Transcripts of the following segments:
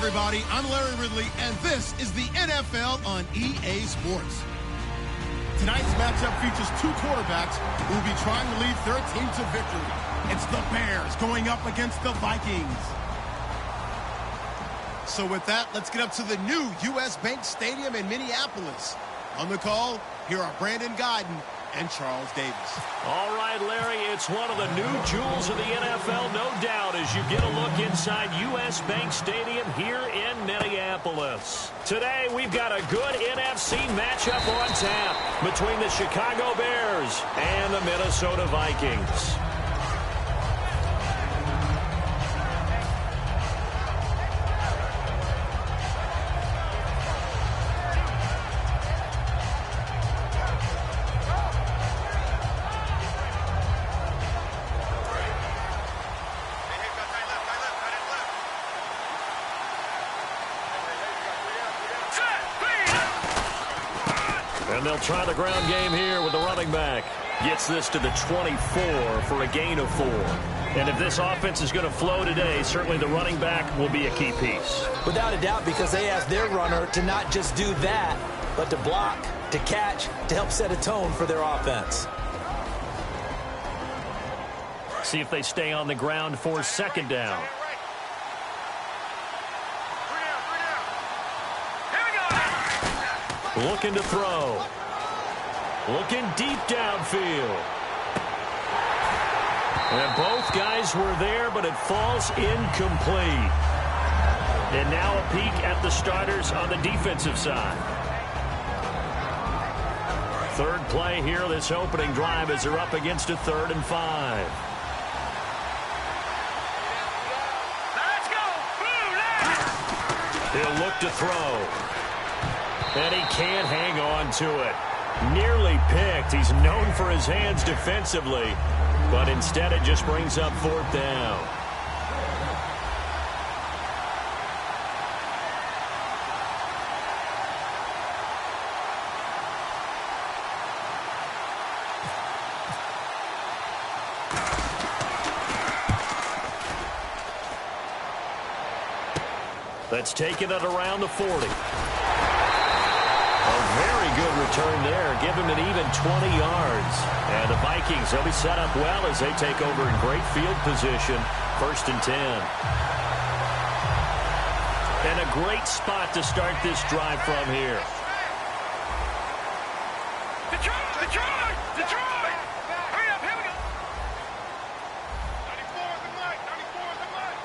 everybody. I'm Larry Ridley, and this is the NFL on EA Sports. Tonight's matchup features two quarterbacks who will be trying to lead their team to victory. It's the Bears going up against the Vikings. So with that, let's get up to the new U.S. Bank Stadium in Minneapolis. On the call, here are Brandon Godden and Charles Davis. All right, Larry, it's one of the new jewels of the NFL, no doubt, as you get a look inside U.S. Bank Stadium here in Minneapolis. Today, we've got a good NFC matchup on tap between the Chicago Bears and the Minnesota Vikings. And they'll try the ground game here with the running back. Gets this to the 24 for a gain of 4. And if this offense is going to flow today, certainly the running back will be a key piece. Without a doubt, because they ask their runner to not just do that, but to block, to catch, to help set a tone for their offense. See if they stay on the ground for second down. Looking to throw. Looking deep downfield. And both guys were there, but it falls incomplete. And now a peek at the starters on the defensive side. Third play here, this opening drive, as they're up against a 3rd and 5. Let's go! He'll look to throw. And he can't hang on to it. Nearly picked. He's known for his hands defensively, but instead it just brings up 4th down. That's taken it around the 40. Very good return there. Give him an even 20 yards. And the Vikings, they'll be set up well as they take over in great field position. 1st and 10. And a great spot to start this drive from here. Detroit! Detroit! Detroit! Hurry up, here we go. 94 is the mic. 94 is the mic.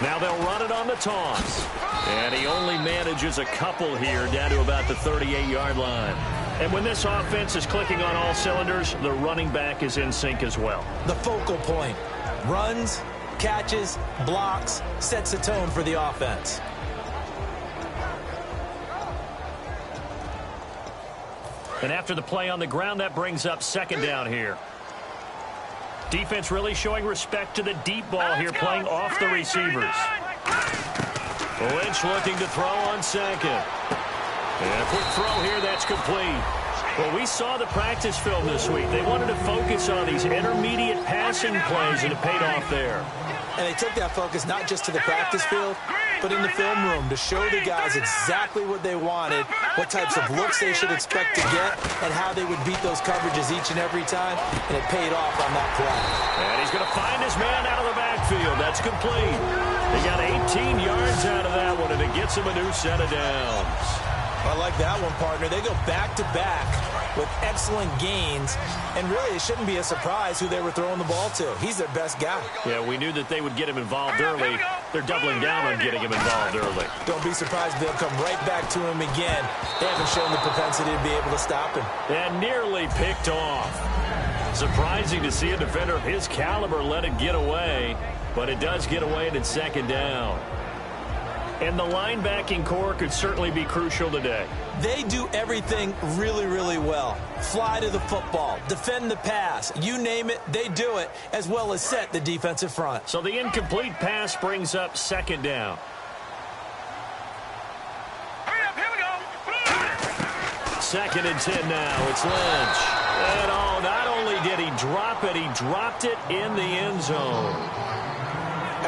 Now they'll run it on the toss. And he only manages a couple here down to about the 38-yard line. And when this offense is clicking on all cylinders, the running back is in sync as well. The focal point. Runs, catches, blocks, sets a tone for the offense. And after the play on the ground, that brings up 2nd down here. Defense really showing respect to the deep ball here, playing off the receivers. Lynch looking to throw on 2nd. And a quick throw here, that's complete. Well, we saw the practice film this week. They wanted to focus on these intermediate passing plays, and it paid off there. And they took that focus not just to the practice field, but in the film room to show the guys exactly what they wanted, what types of looks they should expect to get, and how they would beat those coverages each and every time, and it paid off on that play. And he's going to find his man out of the backfield. That's complete. They got 18 yards out of that one, and it gets him a new set of downs. I like that one, partner. They go back-to-back with excellent gains, and really it shouldn't be a surprise who they were throwing the ball to. He's their best guy. Yeah, we knew that they would get him involved early. They're doubling down on getting him involved early. Don't be surprised if they'll come right back to him again. They haven't shown the propensity to be able to stop him. And nearly picked off. Surprising to see a defender of his caliber let it get away, but it does get away and it's 2nd down. And the linebacking core could certainly be crucial today. They do everything really, really well. Fly to the football, defend the pass, you name it, they do it, as well as set the defensive front. So the incomplete pass brings up 2nd down. Hurry up, here we go. 2nd and 10 now. It's Lynch. And not only did he drop it, he dropped it in the end zone.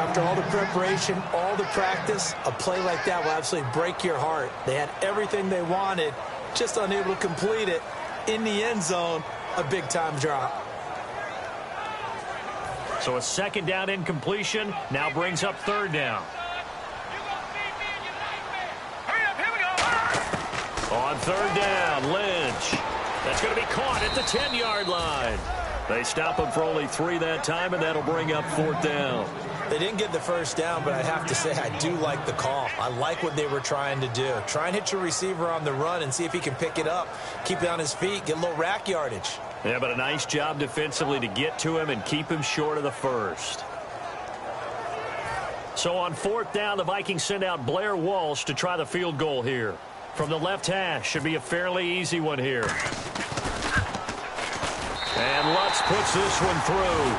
How after all the preparation, all the practice, a play like that will absolutely break your heart. They had everything they wanted, just unable to complete it. In the end zone, a big-time drop. So a second down incompletion now brings up third down. On third down, Lynch. That's going to be caught at the 10-yard line. They stop him for only 3 that time, and that'll bring up fourth down. They didn't get the first down, but I have to say I do like the call. I like what they were trying to do. Try and hit your receiver on the run and see if he can pick it up, keep it on his feet, get a little rack yardage. Yeah, but a nice job defensively to get to him and keep him short of the first. So on fourth down, the Vikings send out Blair Walsh to try the field goal here. From the left hash, should be a fairly easy one here. And Lutz puts this one through.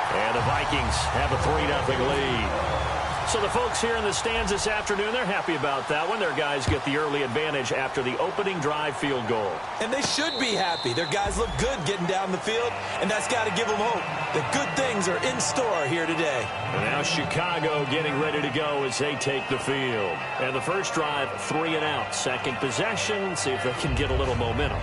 And the Vikings have a 3-0 lead. So the folks here in the stands this afternoon, they're happy about that one. Their guys get the early advantage after the opening drive field goal. And they should be happy. Their guys look good getting down the field, and that's got to give them hope that good things are in store here today. And now Chicago getting ready to go as they take the field. And the first drive, 3 and out. Second possession, see if they can get a little momentum.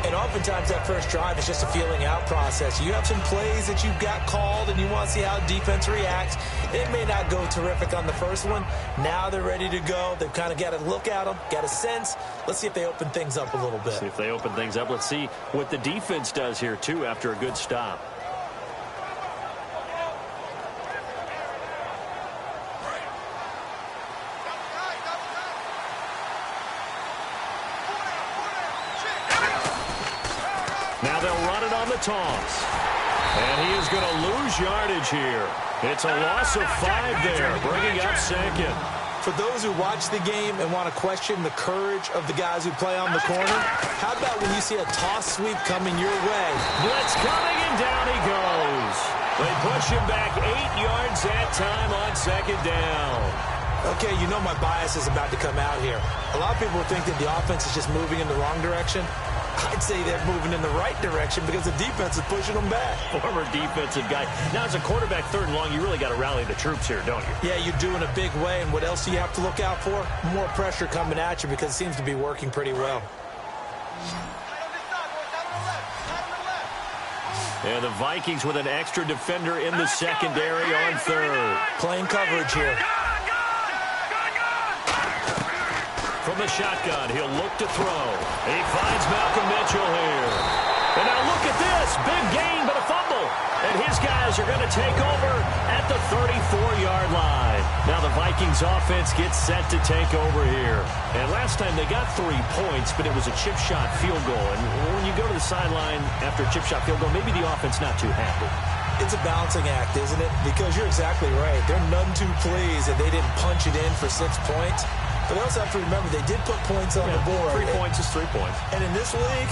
And oftentimes that first drive is just a feeling out process. You have some plays that you've got called and you want to see how defense reacts. It may not go terrific on the first one. Now they're ready to go. They've kind of got to look at them, got a sense. Let's see if they open things up a little bit. See if they open things up. Let's see what the defense does here, too, after a good stop. Now they'll run it on the toss. And he is going to lose yardage here. It's a loss of 5 there, bringing up second. For those who watch the game and want to question the courage of the guys who play on the corner, how about when you see a toss sweep coming your way? Blitz coming, and down he goes. They push him back 8 yards that time on second down. Okay, you know my bias is about to come out here. A lot of people think that the offense is just moving in the wrong direction. I'd say they're moving in the right direction because the defense is pushing them back. Former defensive guy. Now, as a quarterback, third and long, you really got to rally the troops here, don't you? Yeah, you do in a big way. And what else do you have to look out for? More pressure coming at you because it seems to be working pretty well. And the Vikings with an extra defender in the secondary on third. Playing coverage here. From the shotgun, he'll look to throw. He finds Malcolm Mitchell here. And now look at this. Big gain, but a fumble. And his guys are going to take over at the 34-yard line. Now the Vikings offense gets set to take over here. And last time they got 3 points, but it was a chip shot field goal. And when you go to the sideline after a chip shot field goal, maybe the offense not too happy. It's a balancing act, isn't it? Because you're exactly right. They're none too pleased that they didn't punch it in for 6 points. But they also have to remember they did put points on the board. 3 points is 3 points. And in this league,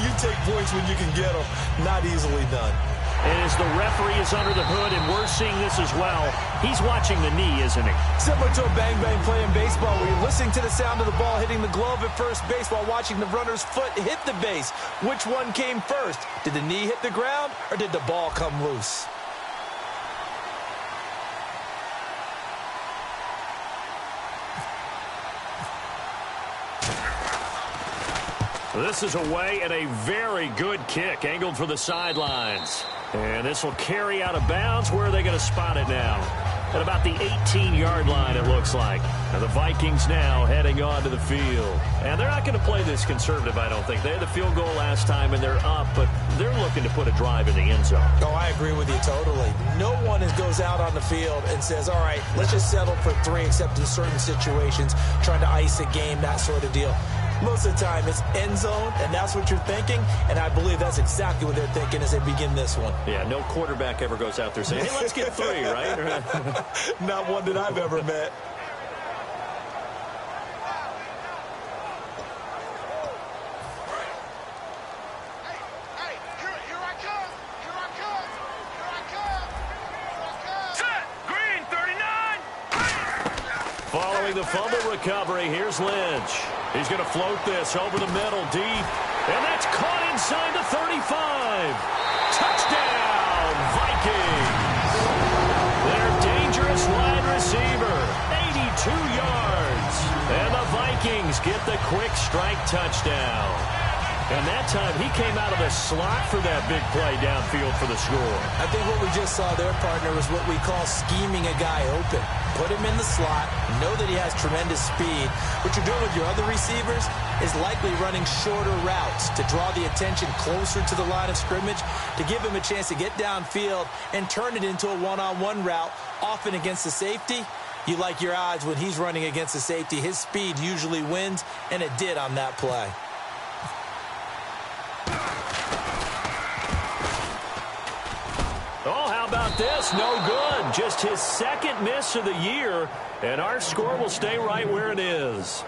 you take points when you can get them. Not easily done. And as the referee is under the hood, and we're seeing this as well, he's watching the knee, isn't he? Similar to a bang-bang play in baseball where you're listening to the sound of the ball hitting the glove at first base while watching the runner's foot hit the base. Which one came first? Did the knee hit the ground, or did the ball come loose? This is away and a very good kick angled for the sidelines. And this will carry out of bounds. Where are they going to spot it now? At about the 18-yard line, it looks like. And the Vikings now heading on to the field. And they're not going to play this conservative, I don't think. They had the field goal last time, and they're up, but they're looking to put a drive in the end zone. Oh, I agree with you totally. No one goes out on the field and says, all right, let's just settle for 3, except in certain situations, trying to ice a game, that sort of deal. Most of the time, it's end zone, and that's what you're thinking, and I believe that's exactly what they're thinking as they begin this one. Yeah, no quarterback ever goes out there saying, hey, let's get 3, right? Not one that I've ever met. Following the fumble recovery, here's Lynch. He's going to float this over the middle deep. And that's caught inside the 35. Touchdown, Vikings. Their dangerous line Vikings get the quick strike touchdown. And that time, he came out of the slot for that big play downfield for the score. I think what we just saw there, partner, was what we call scheming a guy open. Put him in the slot, know that he has tremendous speed. What you're doing with your other receivers is likely running shorter routes to draw the attention closer to the line of scrimmage, to give him a chance to get downfield and turn it into a one-on-one route, often against the safety. You like your odds when he's running against the safety. His speed usually wins, and it did on that play. Oh, how about this? No good. Just his second miss of the year, and our score will stay right where it is.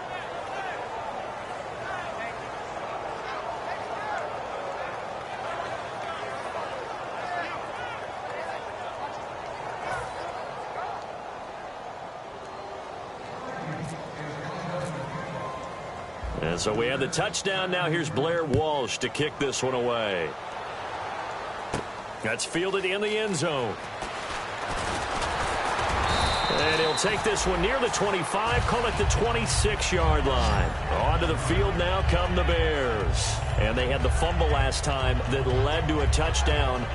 And so we have the touchdown. Now here's Blair Walsh to kick this one away. That's fielded in the end zone. And he'll take this one near the 25, call it the 26-yard line. Onto the field now come the Bears. And they had the fumble last time that led to a touchdown.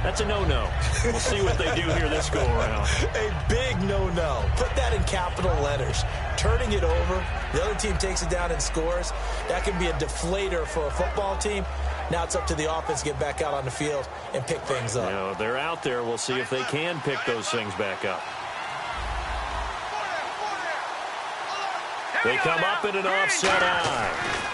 That's a no-no. We'll see what they do here this go-around. A big no-no. Put that in capital letters. Turning it over, the other team takes it down and scores. That can be a deflator for a football team. Now it's up to the offense to get back out on the field and pick things up. You know, they're out there. We'll see if they can pick those things back up. They come up in an offset eye.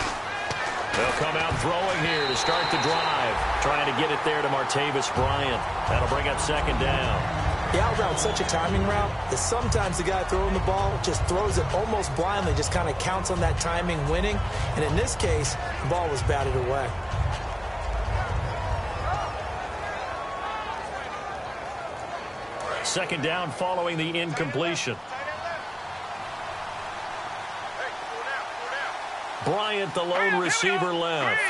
They'll come out throwing here to start the drive. Trying to get it there to Martavis Bryant. That'll bring up second down. The out route's such a timing route that sometimes the guy throwing the ball just throws it almost blindly, just kind of counts on that timing winning. And in this case, the ball was batted away. Second down following the incompletion. Bryant, the lone receiver left.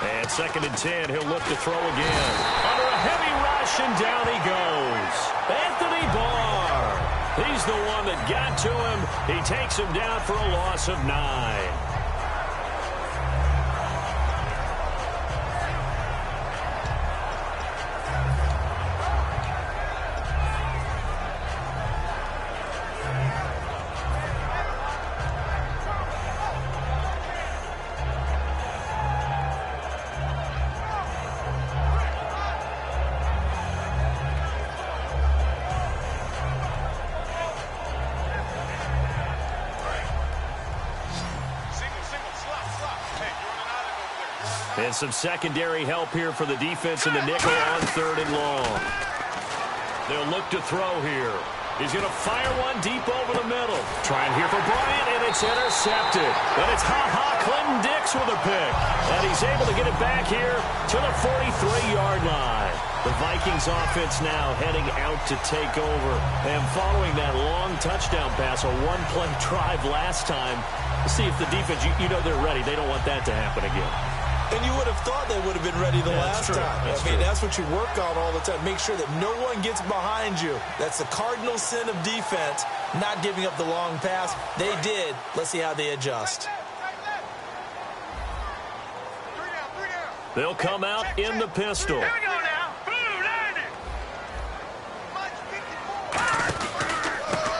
And second and 10, he'll look to throw again. Under a heavy rush, and down he goes. Anthony Barr. He's the one that got to him. He takes him down for a loss of 9. And some secondary help here for the defense in the nickel on third and long. They'll look to throw here. He's going to fire one deep over the middle. Trying here for Bryant, and it's intercepted. But it's Clinton Dix with a pick. And he's able to get it back here to the 43-yard line. The Vikings offense now heading out to take over. And following that long touchdown pass, a one-play drive last time, see if the defense, you know they're ready. They don't want that to happen again. And you would have thought they would have been ready the last time. That's what you work on all the time. Make sure that no one gets behind you. That's the cardinal sin of defense, not giving up the long pass. They did. Let's see how they adjust. They'll come out in the pistol. Here we go now.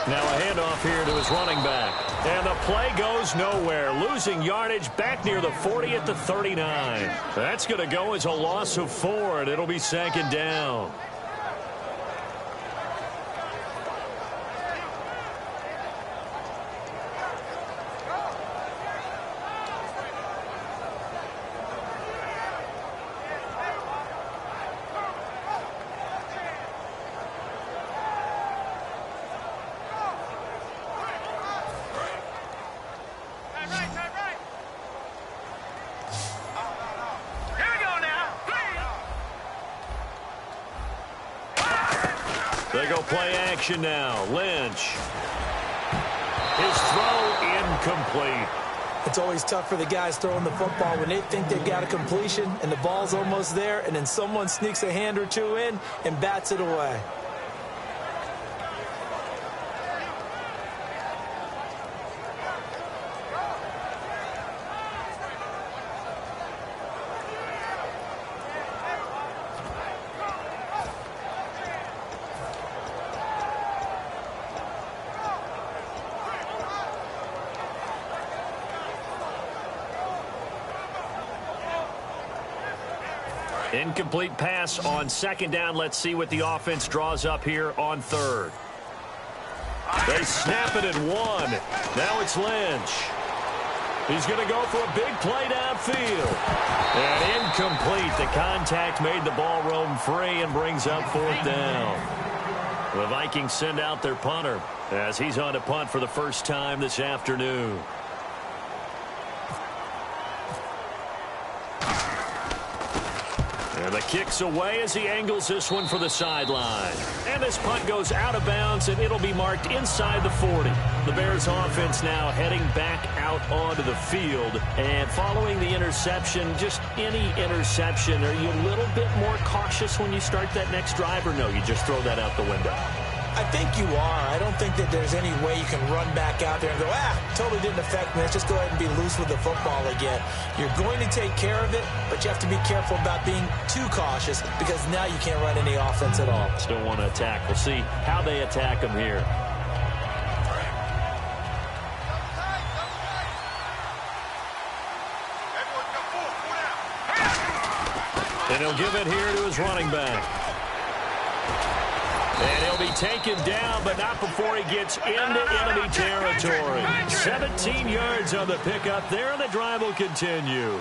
Now a handoff here to his running back. And the play goes nowhere. Losing yardage back near the 40 at the 39. That's going to go as a loss of 4, and it'll be second down. They go play action now. Lynch. His throw incomplete. It's always tough for the guys throwing the football when they think they've got a completion and the ball's almost there, and then someone sneaks a hand or two in and bats it away. Incomplete pass on second down. Let's see what the offense draws up here on third. They snap it at 1. Now it's Lynch. He's going to go for a big play downfield. And incomplete. The contact made the ball roam free and brings up fourth down. The Vikings send out their punter as he's on to punt for the first time this afternoon. And the kick's away as he angles this one for the sideline. And this punt goes out of bounds, and it'll be marked inside the 40. The Bears offense now heading back out onto the field. And following the interception, just any interception, are you a little bit more cautious when you start that next drive, or no, you just throw that out the window? I think you are. I don't think that there's any way you can run back out there and go, totally didn't affect me. Let's just go ahead and be loose with the football again. You're going to take care of it, but you have to be careful about being too cautious because now you can't run any offense at all. Still want to attack. We'll see how they attack him here. And he'll give it here to his running back. And he'll be taken down, but not before he gets into enemy territory. 17 yards on the pickup there, and the drive will continue.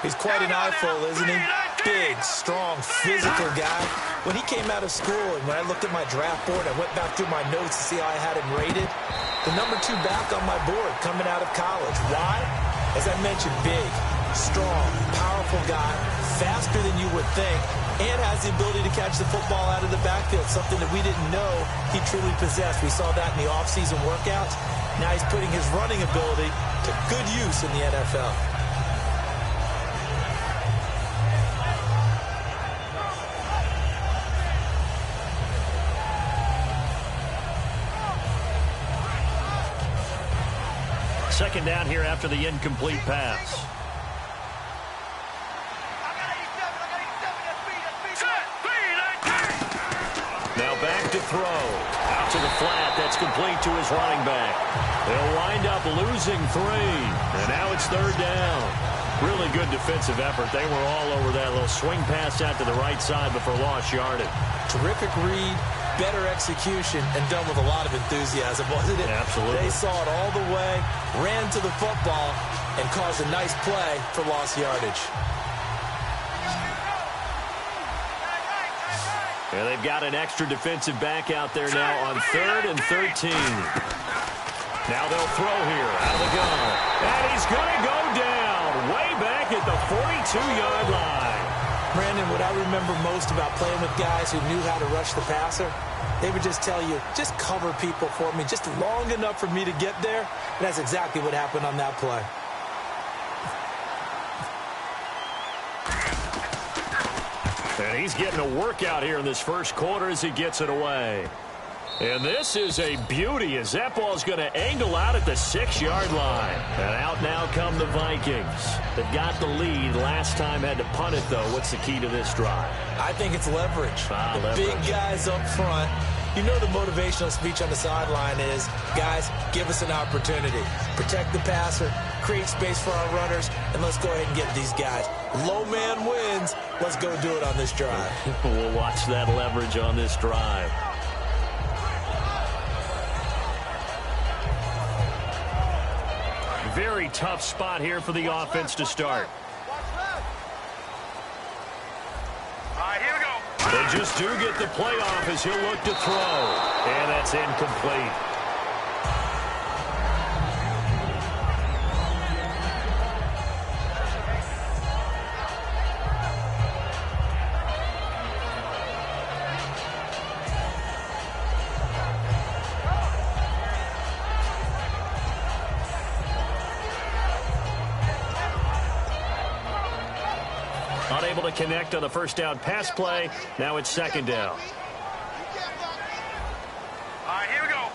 He's quite an eyeful, isn't he? Big, strong, physical guy. When he came out of school and when I looked at my draft board, I went back through my notes to see how I had him rated. The number 2 back on my board coming out of college. Why? As I mentioned, big, strong, powerful guy, faster than you would think, and has the ability to catch the football out of the backfield, something that we didn't know he truly possessed. We saw that in the offseason workouts. Now he's putting his running ability to good use in the NFL. Second down here after the incomplete pass. Now back to throw. Out to the flat. That's complete to his running back. They'll wind up losing 3. And now it's third down. Really good defensive effort. They were all over that little swing pass out to the right side before lost yardage. Terrific read, better execution, and done with a lot of enthusiasm, wasn't it? Absolutely. They saw it all the way, ran to the football, and caused a nice play for lost yardage. And they've got an extra defensive back out there now on 3rd and 13. Now they'll throw here out of the gun. And he's going to go down way back at the 42-yard line. Brandon, what I remember most about playing with guys who knew how to rush the passer, they would just tell you, just cover people for me, just long enough for me to get there. And that's exactly what happened on that play. And he's getting a workout here in this first quarter as he gets it away. And this is a beauty as that ball's going to angle out at the 6-yard line. And out now come the Vikings. They've got the lead. Last time had to punt it, though. What's the key to this drive? I think it's leverage. The big guys up front. You know the motivational speech on the sideline is, guys, give us an opportunity. Protect the passer, create space for our runners, and let's go ahead and get these guys. Low man wins. Let's go do it on this drive. We'll watch that leverage on this drive. Very tough spot here for the offense to start. Here we go. They just do get the playoff as he'll look to throw. And that's incomplete. Unable to connect on the first down pass play. Now it's second down. Here we go.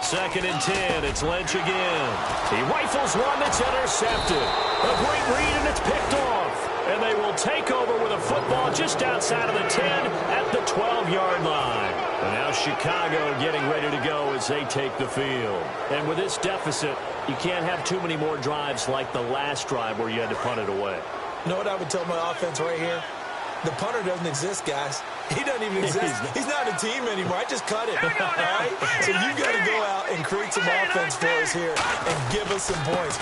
2nd and 10. It's Lynch again. He rifles one that's intercepted. A great read, and it's picked off. And they will take over with a football just outside of the 10 at the 12-yard line. And now Chicago getting ready to go as they take the field. And with this deficit, you can't have too many more drives like the last drive where you had to punt it away. You know what I would tell my offense right here? The punter doesn't exist, guys. He doesn't even exist. He's not a team anymore. I just cut it, all right? So you got to go out and create some offense for us here and give us some points.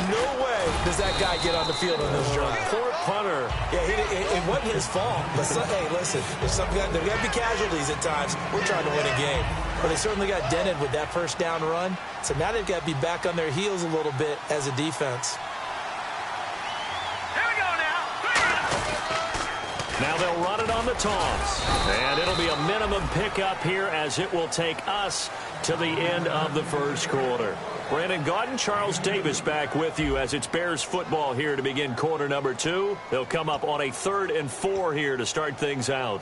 No way does that guy get on the field on this drive. Poor punter. Yeah, it wasn't his fault. But hey, listen, there's got to be casualties at times. We're trying to win a game. But they certainly got dented with that first down run. So now they've got to be back on their heels a little bit as a defense. Now they'll run it on the toss. And it'll be a minimum pickup here as it will take us to the end of the first quarter. Brandon Gaudin, Charles Davis back with you as it's Bears football here to begin quarter number 2. They'll come up on a 3rd and 4 here to start things out.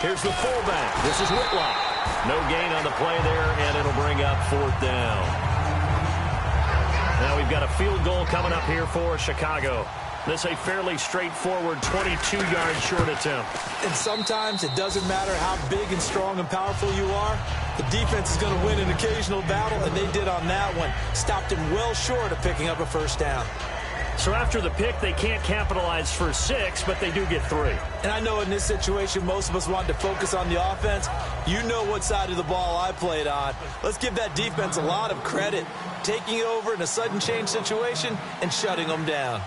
Here's the fullback. This is Whitlock. No gain on the play there, and it'll bring up 4th down. Now we've got a field goal coming up here for Chicago. This a fairly straightforward 22-yard short attempt. And sometimes it doesn't matter how big and strong and powerful you are. The defense is going to win an occasional battle, and they did on that one. Stopped him well short of picking up a first down. So after the pick, they can't capitalize for 6, but they do get 3. And I know in this situation, most of us wanted to focus on the offense. You know what side of the ball I played on. Let's give that defense a lot of credit, taking it over in a sudden change situation and shutting them down.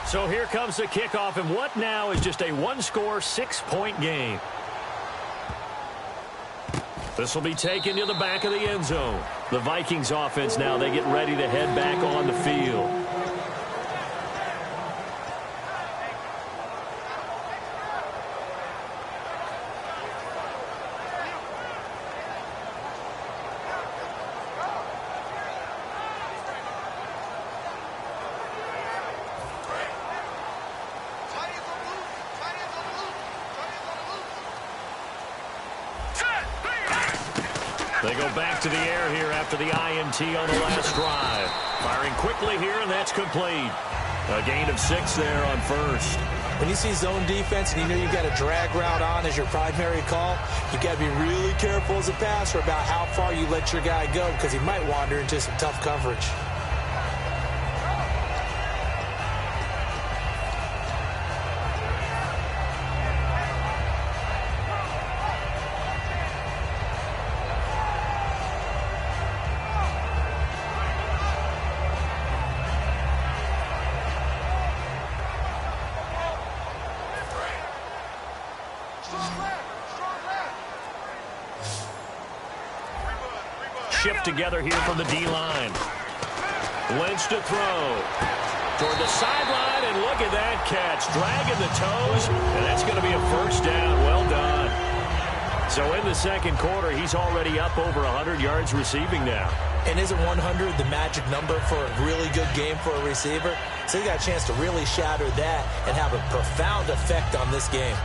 So here comes the kickoff, and what now is just a one-score, 6-point game. This will be taken to the back of the end zone. The Vikings offense now, they get ready to head back on the field. They go back to the air here after the INT on the last drive. Firing quickly here, and that's complete. A gain of 6 there on first. When you see zone defense and you know you've got a drag route on as your primary call, you've got to be really careful as a passer about how far you let your guy go because he might wander into some tough coverage. Shift together here from the D-line. Lynch to throw. Toward the sideline, and look at that catch. Dragging the toes, and that's going to be a first down. Well done. So in the second quarter, he's already up over 100 yards receiving now. And isn't 100 the magic number for a really good game for a receiver? So he got a chance to really shatter that and have a profound effect on this game.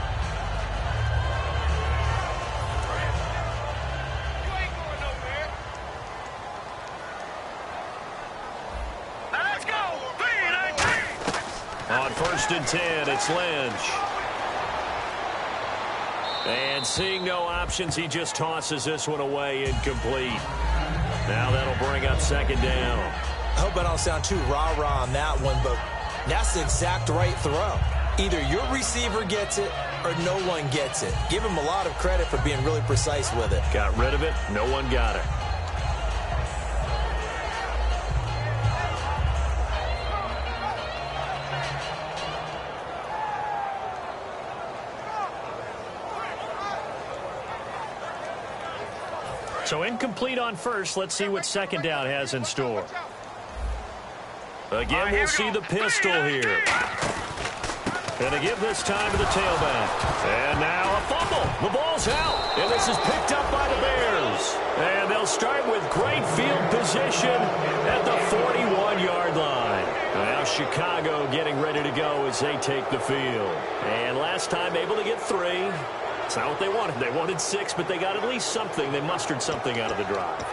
On 1st and 10, it's Lynch. And seeing no options, he just tosses this one away, incomplete. Now that'll bring up 2nd down. I hope I don't sound too rah-rah on that one, but that's the exact right throw. Either your receiver gets it or no one gets it. Give him a lot of credit for being really precise with it. Got rid of it. No one got it. So incomplete on first. Let's see what 2nd down has in store. Again, we'll see the pistol here. And to give this time to the tailback. And now a fumble. The ball's out. And this is picked up by the Bears. And they'll start with great field position at the 41-yard line. Now Chicago getting ready to go as they take the field. And last time able to get 3. It's not what they wanted. They wanted 6, but they got at least something. They mustered something out of the drive.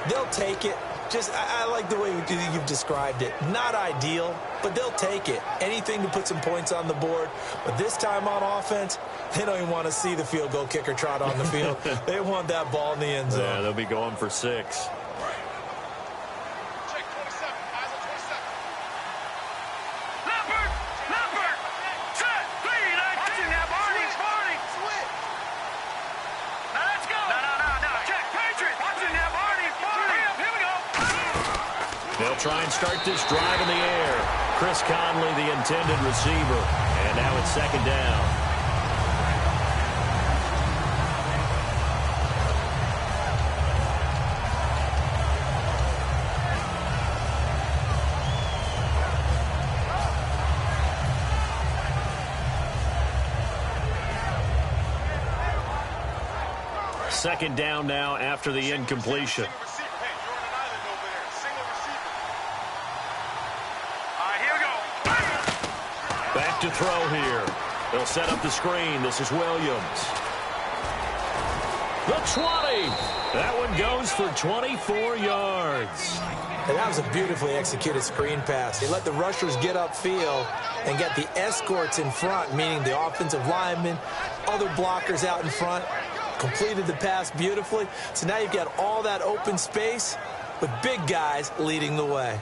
They'll take it. I like the way you've described it. Not ideal, but they'll take it. Anything to put some points on the board. But this time on offense, they don't even want to see the field goal kicker trot on the field. They want that ball in the end zone. Yeah, they'll be going for 6. They'll try and start this drive in the air. Chris Conley, the intended receiver. And now it's 2nd down. Second down now after the incompletion. Back to throw here. They'll set up the screen. This is Williams. The 20. That one goes for 24 yards. And that was a beautifully executed screen pass. They let the rushers get upfield and get the escorts in front, meaning the offensive linemen, other blockers out in front. Completed the pass beautifully. So now you've got all that open space with big guys leading the way.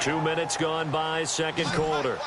Two minutes gone by, second quarter.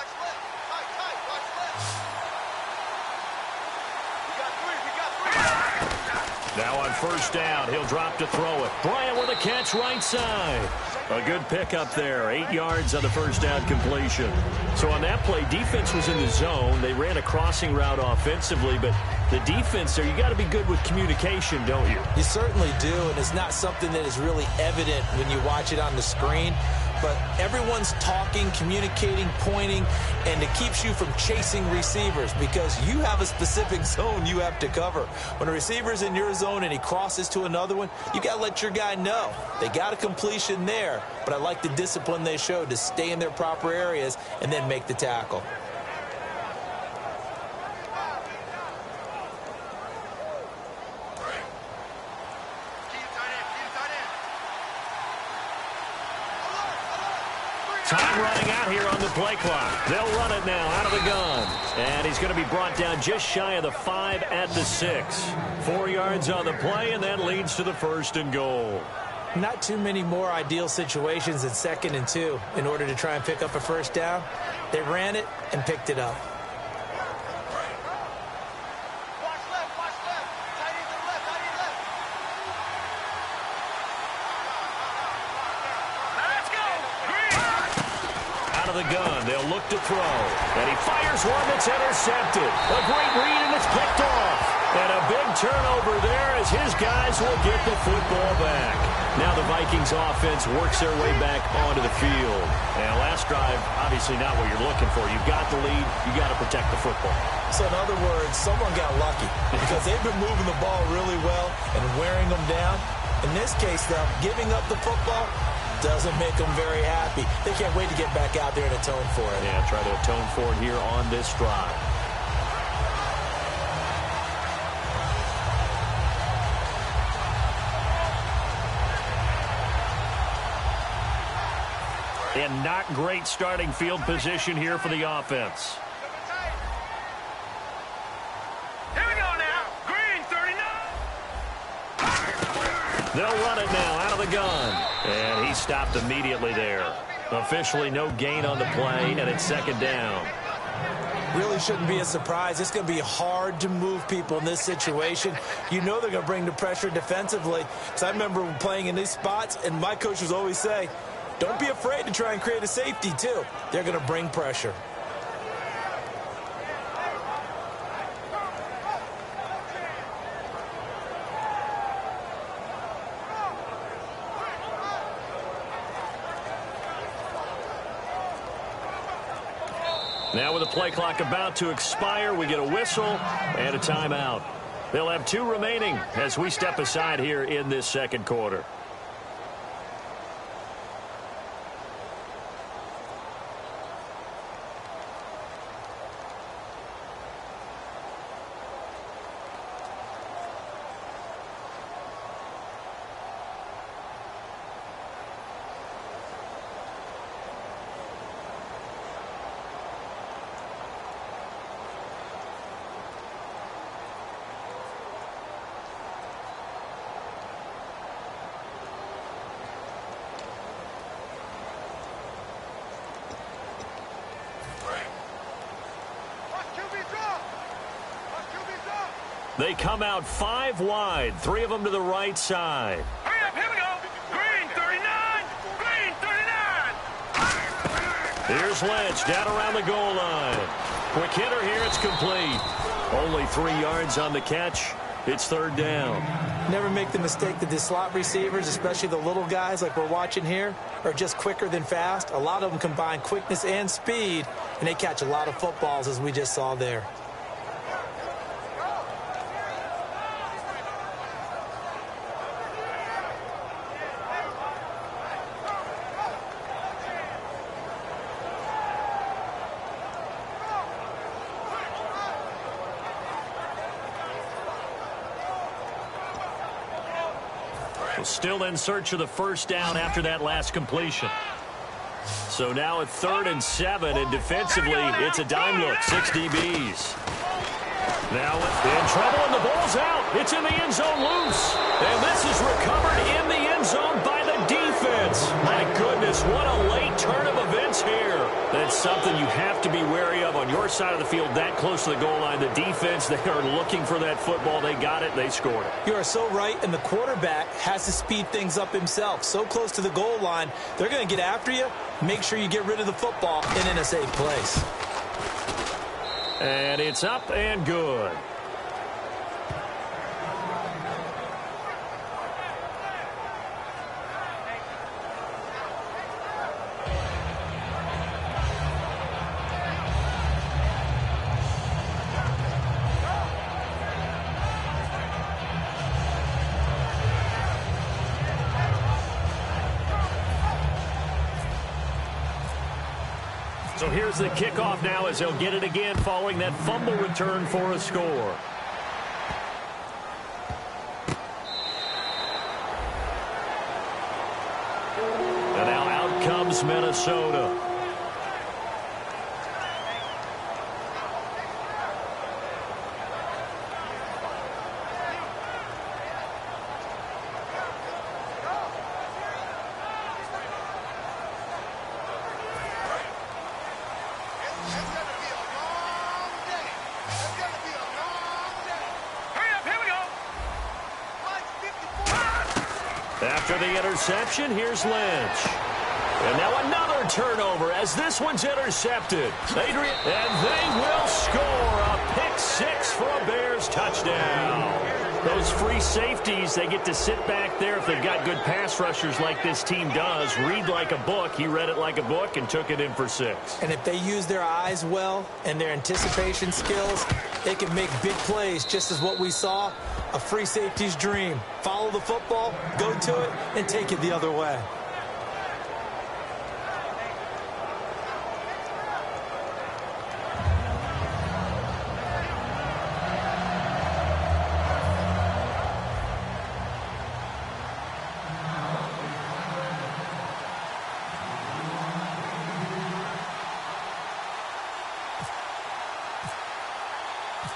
Now on first down, he'll drop to throw it. Bryant with a catch right side. A good pickup there. 8 yards on the first down completion. So on that play, defense was in the zone. They ran a crossing route offensively, but the defense there, you got to be good with communication, don't you? You certainly do, and it's not something that is really evident when you watch it on the screen. But everyone's talking, communicating, pointing, and it keeps you from chasing receivers because you have a specific zone you have to cover. When a receiver's in your zone and he crosses to another one, you got to let your guy know. They got a completion there, but I like the discipline they showed to stay in their proper areas and then make the tackle. Time running out here on the play clock. They'll run it now out of the gun. And he's going to be brought down just shy of the 5 at the 6. 4 yards on the play, and that leads to the 1st and goal. Not too many more ideal situations than 2nd and 2 in order to try and pick up a first down. They ran it and picked it up. The gun. They'll look to throw. And he fires one that's intercepted. A great read, and it's picked off. And a big turnover there as his guys will get the football back. Now the Vikings offense works their way back onto the field. And last drive, obviously not what you're looking for. You've got the lead. You got to protect the football. So in other words, someone got lucky because they've been moving the ball really well and wearing them down. In this case, though, giving up the football doesn't make them very happy. They can't wait to get back out there and atone for it. Yeah, try to atone for it here on this drive. And not great starting field position here for the offense. Here we go now. Green 39. They'll run it now out of the gun. And he stopped immediately there. Officially no gain on the play, and it's 2nd down. Really shouldn't be a surprise. It's going to be hard to move people in this situation. You know they're going to bring the pressure defensively. Because I remember playing in these spots, and my coaches always say, don't be afraid to try and create a safety, too. They're going to bring pressure. Now with the play clock about to expire, we get a whistle and a timeout. They'll have 2 remaining as we step aside here in this second quarter. They come out 5 wide, 3 of them to the right side. Hurry up, here we go. Green 39, green 39. Here's Lynch down around the goal line. Quick hitter here, it's complete. Only 3 yards on the catch. It's 3rd down. Never make the mistake that the slot receivers, especially the little guys like we're watching here, are just quicker than fast. A lot of them combine quickness and speed, and they catch a lot of footballs, as we just saw there. Still in search of the 1st down after that last completion. So now at 3rd and 7, and defensively, it's a dime look, 6 DBs. Now in trouble, and the ball's out. It's in the end zone loose. And this is recovered in the end zone by the defense. My goodness, what a late turn of events here. That's something you have to be wary of on your side of the field, that close to the goal line. The defense, they are looking for that football. They got it. They scored it. You are so right, and the quarterback has to speed things up himself. So close to the goal line, they're going to get after you. Make sure you get rid of the football and in a safe place. And it's up and good. So here's the kickoff now as they'll get it again following that fumble return for a score. And now out comes Minnesota. After the interception, here's Lynch. And now another turnover as this one's intercepted. Adrian, and they will score a pick 6 for a Bears touchdown. Those free safeties, they get to sit back there if they've got good pass rushers like this team does. Read like a book. He read it like a book and took it in for 6. And if they use their eyes well and their anticipation skills, they can make big plays, just as what we saw. A free safety's dream. Follow the football, go to it, and take it the other way.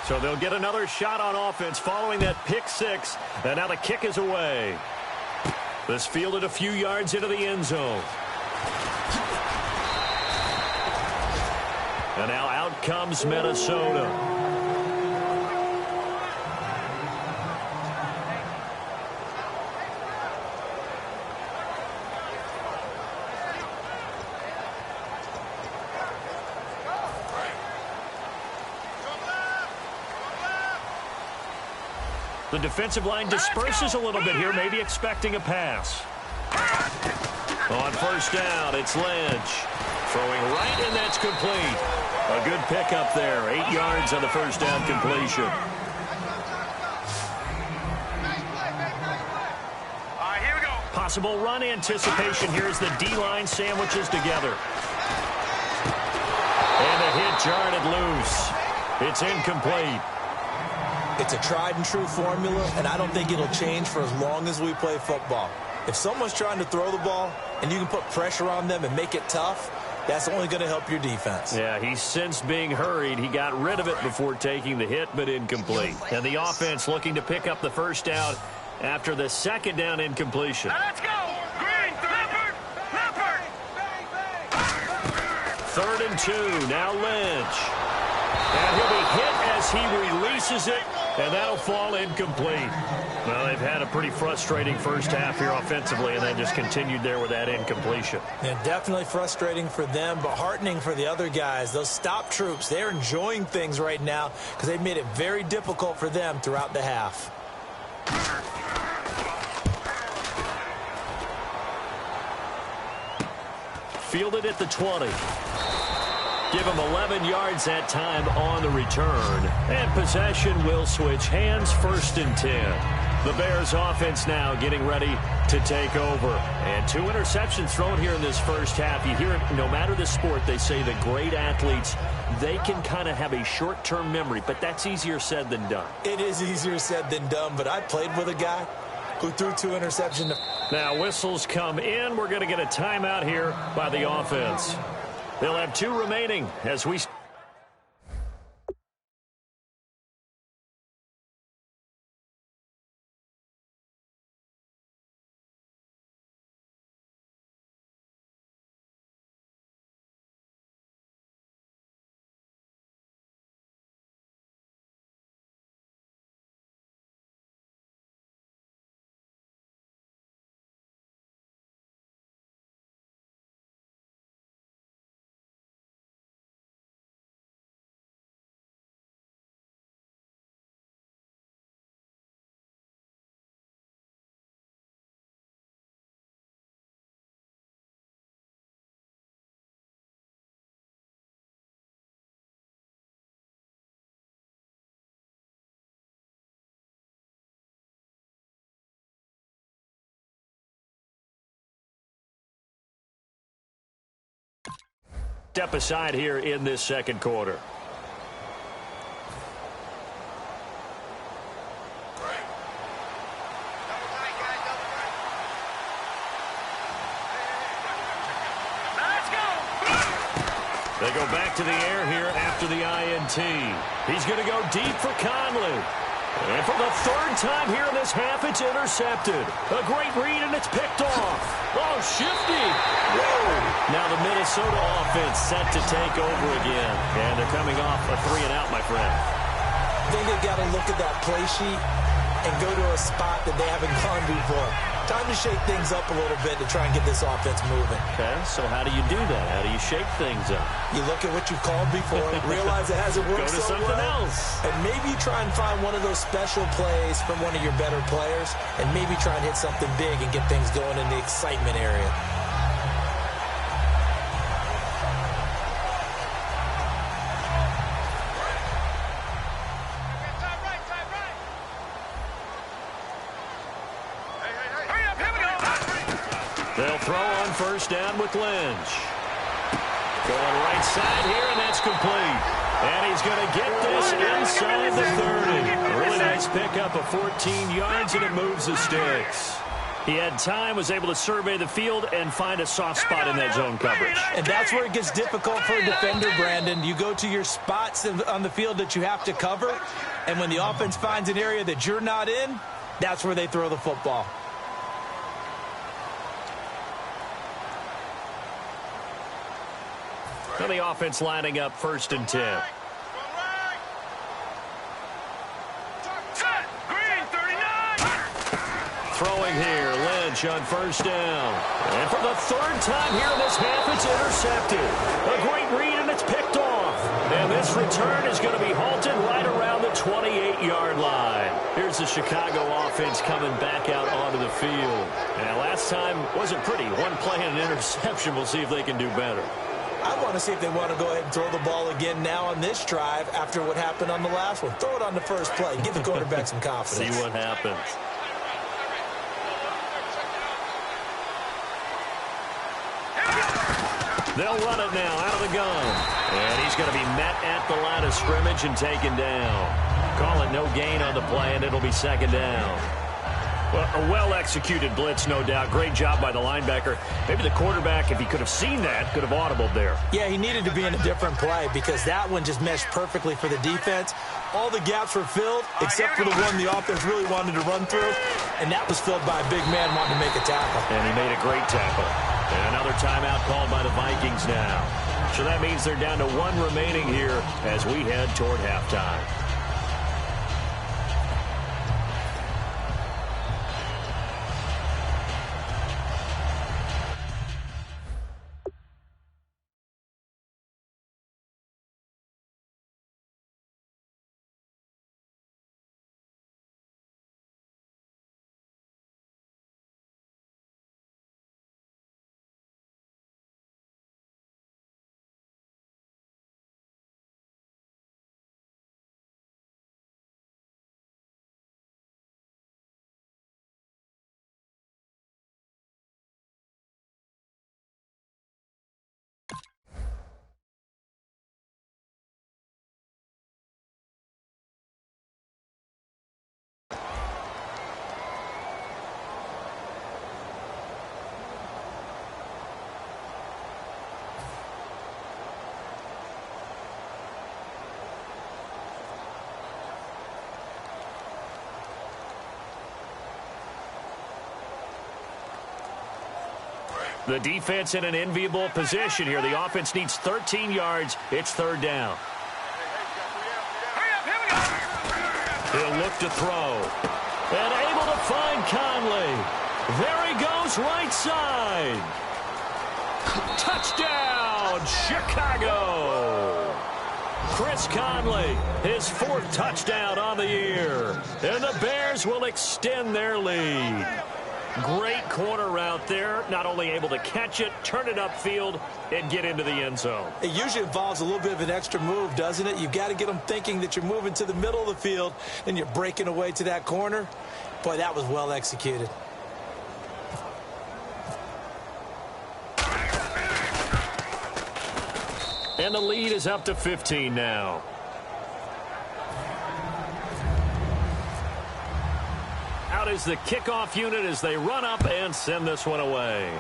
So they'll get another shot on offense following that pick 6. And now the kick is away. This fielded a few yards into the end zone. And now out comes Minnesota. The defensive line disperses a little bit here, maybe expecting a pass. On 1st down, it's Lynch. Throwing right, and that's complete. A good pickup there. 8 yards on the 1st down completion. possible run anticipation here as the D-line sandwiches together. And the hit jarred it loose. It's incomplete. It's a tried-and-true formula, and I don't think it'll change for as long as we play football. If someone's trying to throw the ball and you can put pressure on them and make it tough, that's only going to help your defense. Yeah, he sensed being hurried. He got rid of it before taking the hit, but incomplete. And the offense looking to pick up the first down after the second down incompletion. Let's go! Green, Leopard! Leopard! 3rd and 2, now Lynch. And he'll be hit as he releases it, and that'll fall incomplete. Well, they've had a pretty frustrating first half here offensively, and then just continued there with that incompletion. Yeah, definitely frustrating for them, but heartening for the other guys. Those stop troops, they're enjoying things right now because they've made it very difficult for them throughout the half. Fielded at the 20. Give him 11 yards that time on the return. And possession will switch hands, 1st and 10. The Bears offense now getting ready to take over. And 2 interceptions thrown here in this first half. You hear it, no matter the sport, they say that great athletes, they can kind of have a short-term memory, but that's easier said than done. It is easier said than done, but I played with a guy who threw 2 interceptions. Now whistles come in. We're going to get a timeout here by the offense. They'll have 2 remaining as we... Step aside here in this second quarter. They go back to the air here after the INT. He's going to go deep for Conley. And for the 3rd time here in this half, it's intercepted. A great read, and it's picked off. Oh, shifty. Whoa. Now the Minnesota offense set to take over again. And they're coming off a 3-and-out, my friend. I think they've got to look at that play sheet and go to a spot that they haven't gone before. Time to shake things up a little bit to try and get this offense moving. Okay, so how do you do that? How do you shake things up? You look at what you've called before, realize it hasn't worked Go to something else. And maybe try and find one of those special plays from one of your better players, and maybe try and hit something big and get things going in the excitement area. They'll throw on 1st down with Lynch. Going right side here, and that's complete. And he's going to get this inside the 30. A really nice pickup of 14 yards, and it moves the sticks. He had time, was able to survey the field and find a soft spot in that zone coverage. And that's where it gets difficult for a defender, Brandon. You go to your spots on the field that you have to cover, and when the offense finds an area that you're not in, that's where they throw the football. Now the offense lining up 1st and 10. Green, 39! Throwing here, Lynch on 1st down. And for the 3rd time here in this half, it's intercepted. A great read, and it's picked off. And this return is going to be halted right around the 28-yard line. Here's the Chicago offense coming back out onto the field. And last time wasn't pretty. One play and an interception. We'll see if they can do better. I want to see if they want to go ahead and throw the ball again now on this drive after what happened on the last one. Throw it on the first play. Give the quarterback some confidence. See what happens. They'll run it now out of the gun. And he's going to be met at the line of scrimmage and taken down. Call it no gain on the play, and it'll be second down. Well, a well-executed blitz, no doubt. Great job by the linebacker. Maybe the quarterback, if he could have seen that, could have audibled there. Yeah, he needed to be in a different play because that one just meshed perfectly for the defense. All the gaps were filled except for the one the offense really wanted to run through, and that was filled by a big man wanting to make a tackle. And he made a great tackle. And another timeout called by the Vikings now. So that means they're down to one remaining here as we head toward halftime. The defense in an enviable position here. The offense needs 13 yards. It's third down. He'll look to throw. And able to find Conley. There he goes, right side. Touchdown, Chicago. Chris Conley, his fourth touchdown on the year. And the Bears will extend their lead. Great corner route there. Not only able to catch it, turn it upfield, and get into the end zone. It usually involves a little bit of an extra move, doesn't it? You've got to get them thinking that you're moving to the middle of the field and you're breaking away to that corner. Boy, that was well executed. And the lead is up to 15 now. Out is the kickoff unit as they run up and send this one away.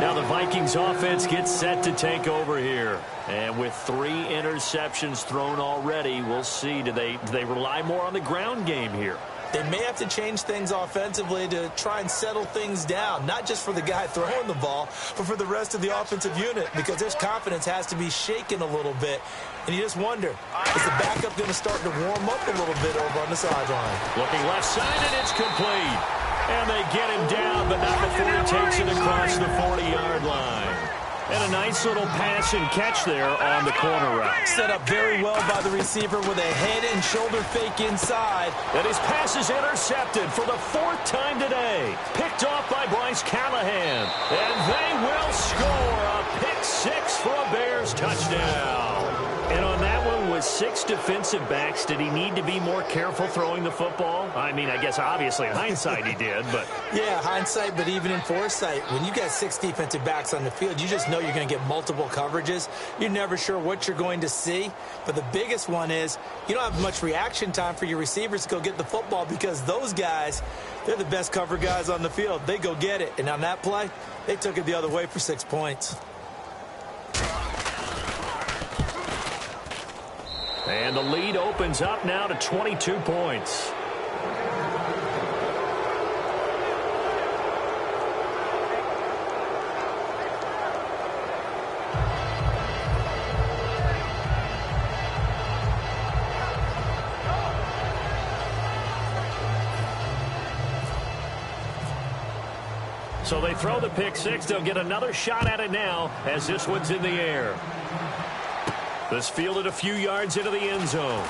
Now the Vikings offense gets set to take over here. And with 3 interceptions thrown already, we'll see. Do they rely more on the ground game here? They may have to change things offensively to try and settle things down, not just for the guy throwing the ball, but for the rest of the offensive unit, because their confidence has to be shaken a little bit. And you just wonder, is the backup going to start to warm up a little bit over on the sideline? Looking left side, and it's complete. And they get him down, but not before he takes it across the 40-yard line. And a nice little pass and catch there on the corner route. Set up very well by the receiver with a head and shoulder fake inside. And his pass is intercepted for the 4th time today. Picked off by Bryce Callahan. And they will score a pick 6 for a Bears touchdown. And on that one, with 6 defensive backs, did he need to be more careful throwing the football? I mean, I guess obviously in hindsight he did, but... Yeah, hindsight, but even in foresight, when you got 6 defensive backs on the field, you just know you're going to get multiple coverages. You're never sure what you're going to see. But the biggest one is you don't have much reaction time for your receivers to go get the football because those guys, they're the best cover guys on the field. They go get it. And on that play, they took it the other way for 6 points. And the lead opens up now to 22 points. So they throw the pick 6. They'll get another shot at it now as this one's in the air. This fielded a few yards into the end zone.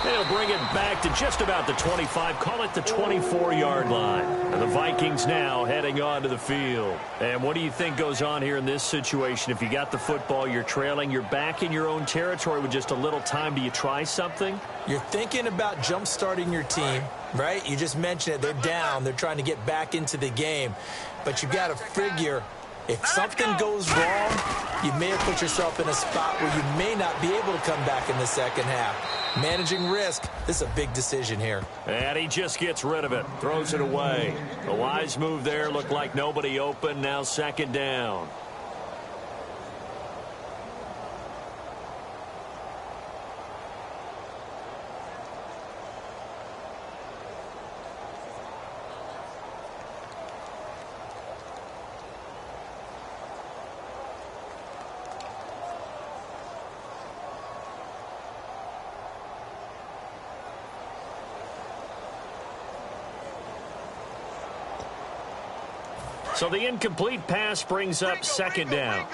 They'll bring it back to just about the 25, call it the 24-yard line. And the Vikings now heading onto the field. And what do you think goes on here in this situation? If you got the football, you're trailing, you're back in your own territory with just a little time. Do you try something? You're thinking about jump-starting your team, right? You just mentioned it. They're down. They're trying to get back into the game. But you got to figure, if something goes wrong, you may have put yourself in a spot where you may not be able to come back in the second half. Managing risk, this is a big decision here. And he just gets rid of it, throws it away. A wise move there, looked like nobody open, now second down. So the incomplete pass brings up second down.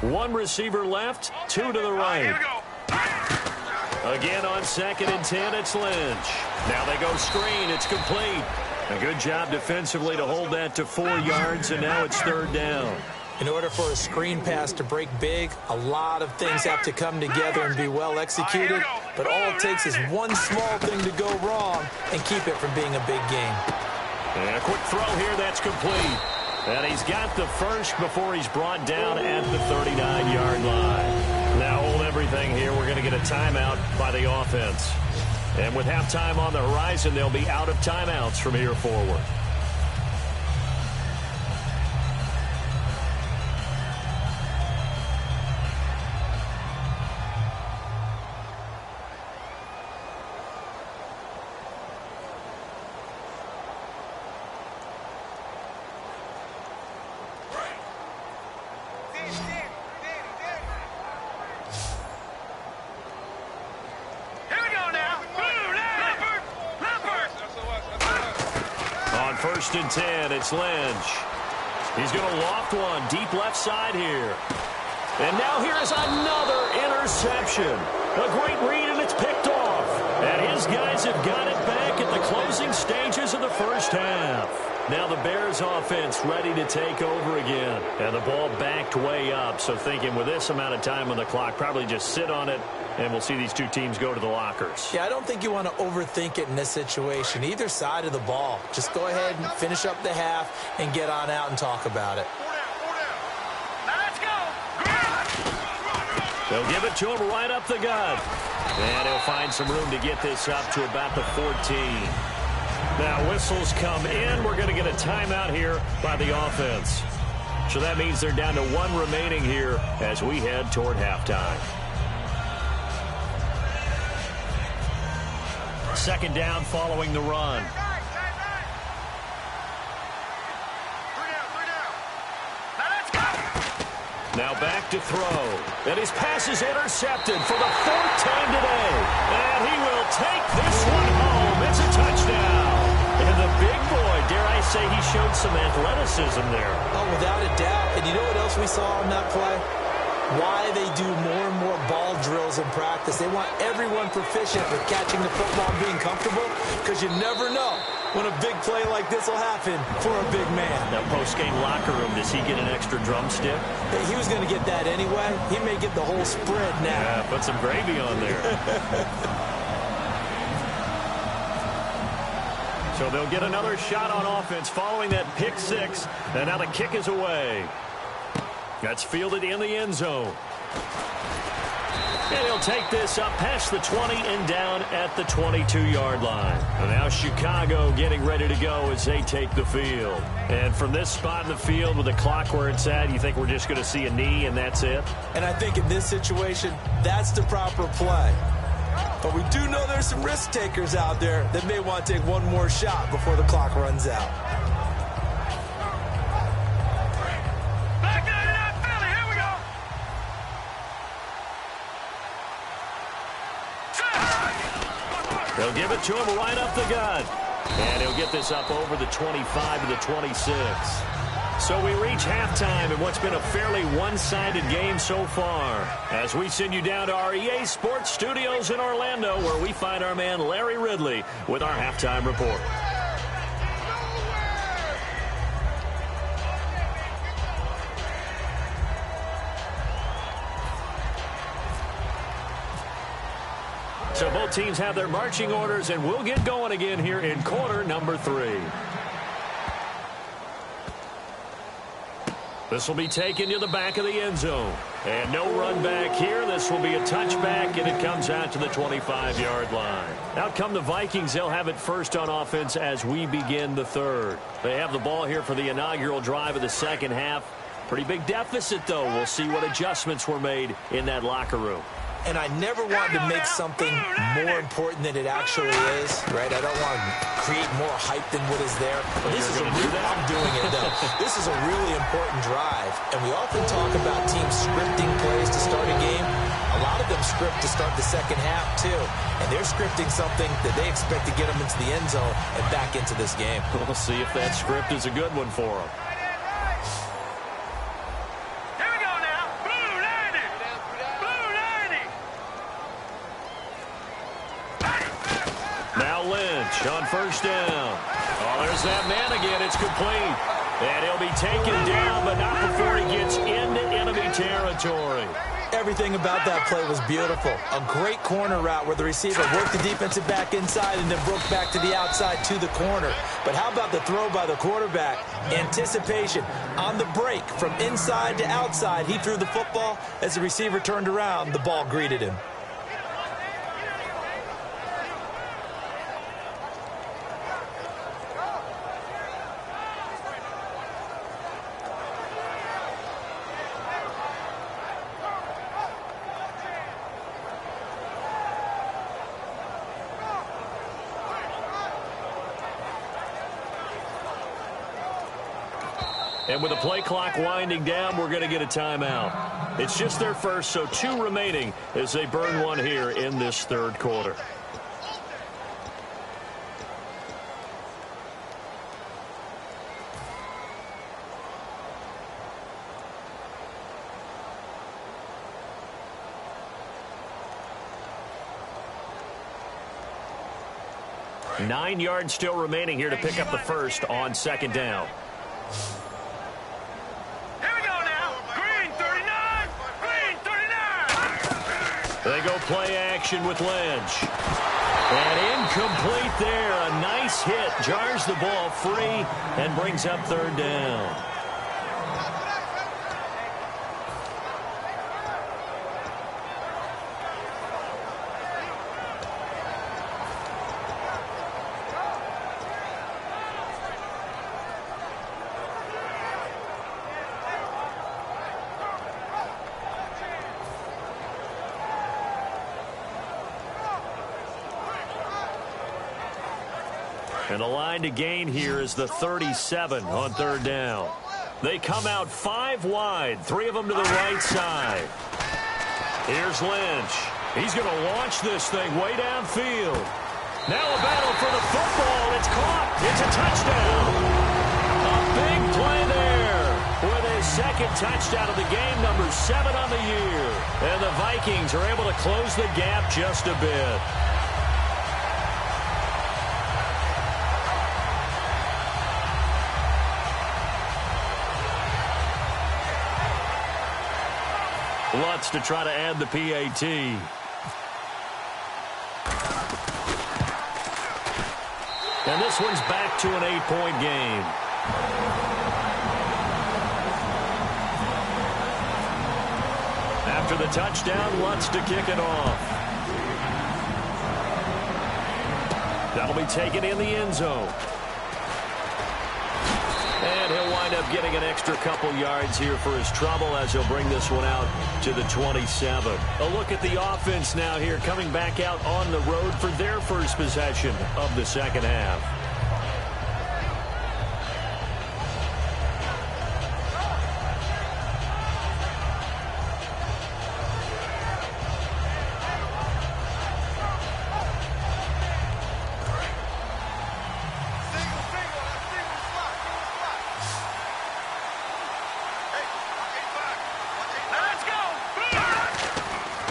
One receiver left, two to the right. Again on 2nd and 10, it's Lynch. Now they go screen, it's complete. A good job defensively to hold that to 4 yards, and now it's 3rd down. In order for a screen pass to break big, a lot of things have to come together and be well executed. But all it takes is one small thing to go wrong and keep it from being a big game. And a quick throw here, that's complete. And he's got the first before he's brought down at the 39-yard line. Now hold everything here. We're going to get a timeout by the offense. And with halftime on the horizon, they'll be out of timeouts from here forward. First and 10, it's Lynch. He's going to loft one deep left side here. And now here is another interception. A great read, and it's picked off. And his guys have got it back at the closing stages of the first half. Now the Bears offense ready to take over again. And the ball backed way up. So thinking with this amount of time on the clock, probably just sit on it, and we'll see these two teams go to the lockers. Yeah, I don't think you want to overthink it in this situation. Either side of the ball. Just go ahead and finish up the half and get on out and talk about it. They'll give it to him right up the gut. And he'll find some room to get this up to about the 14. Now whistles come in. We're going to get a timeout here by the offense. So that means they're down to 1 remaining here as we head toward halftime. Second down following the run. Now back to throw. And his pass is intercepted for the 4th time today. And he will take this one home. It's a touchdown. And the big boy, dare I say, he showed some athleticism there. Oh, without a doubt. And you know what else we saw on that play? Why they do more and more ball drills in practice. They want everyone proficient with catching the football and being comfortable, because you never know when a big play like this will happen for a big man. That post-game locker room, does he get an extra drumstick? Hey, he was going to get that anyway. He may get the whole spread now. Yeah, put some gravy on there. So they'll get another shot on offense following that pick 6. And now the kick is away. That's fielded in the end zone. And he'll take this up past the 20 and down at the 22-yard line. And now Chicago getting ready to go as they take the field. And from this spot in the field with the clock where it's at, you think we're just going to see a knee and that's it? And I think in this situation, that's the proper play. But we do know there's some risk takers out there that may want to take one more shot before the clock runs out. They'll give it to him right up the gut. And he'll get this up over the 25 to the 26. So we reach halftime in what's been a fairly one-sided game so far, as we send you down to our EA Sports Studios in Orlando, where we find our man Larry Ridley with our halftime report. So both teams have their marching orders, and we'll get going again here in quarter number 3. This will be taken to the back of the end zone. And no run back here. This will be a touchback, and it comes out to the 25-yard line. Out come the Vikings. They'll have it first on offense as we begin the third. They have the ball here for the inaugural drive of the second half. Pretty big deficit, though. We'll see what adjustments were made in that locker room. And I never want to make something more important than it actually is, right? I don't want to create more hype than what is there. This is I'm doing it, though. This is a really important drive, and we often talk about teams scripting plays to start a game. A lot of them script to start the second half, too. And they're scripting something that they expect to get them into the end zone and back into this game. We'll see if that script is a good one for them. On first down. Oh, there's that man again. It's complete. And he'll be taken down, but not before he gets into enemy territory. Everything about that play was beautiful. A great corner route where the receiver worked the defensive back inside and then broke back to the outside to the corner. But how about the throw by the quarterback? Anticipation on the break from inside to outside. He threw the football. As the receiver turned around, the ball greeted him. And with the play clock winding down, we're going to get a timeout. It's just their first, so 2 remaining as they burn one here in this third quarter. Nine yards still remaining here to pick up the first on second down. They go play action with Lynch. And incomplete there. A nice hit. Jars the ball free and brings up third down. And the line to gain here is the 37 on third down. They come out 5 wide, 3 of them to the right side. Here's Lynch. He's going to launch this thing way downfield. Now a battle for the football. It's caught. It's a touchdown. A big play there with his second touchdown of the game, number 7 on the year. And the Vikings are able to close the gap just a bit. Lutz to try to add the PAT. And this one's back to an 8-point game. After the touchdown, Lutz to kick it off. That'll be taken in the end zone. And he'll wind up getting an extra couple yards here for his trouble as he'll bring this one out to the 27. A look at the offense now here, coming back out on the road for their first possession of the second half.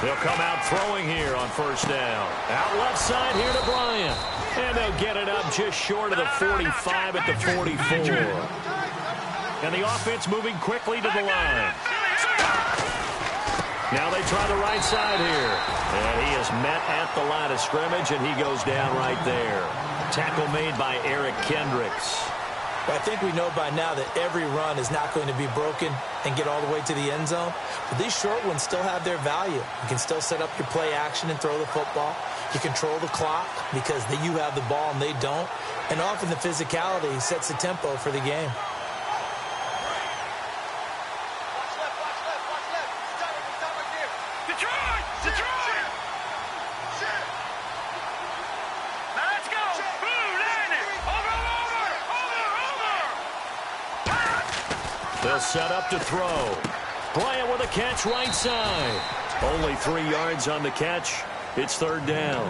They'll come out throwing here on first down. Out left side here to Bryant. And they'll get it up just short of the 45 at the 44. And the offense moving quickly to the line. Now they try the right side here. And he is met at the line of scrimmage, and he goes down right there. Tackle made by Eric Kendricks. But I think we know by now that every run is not going to be broken and get all the way to the end zone. But these short ones still have their value. You can still set up your play action and throw the football. You control the clock because you have the ball and they don't. And often the physicality sets the tempo for the game. They'll set up to throw. Bryant with a catch right side. Only 3 yards on the catch. It's third down.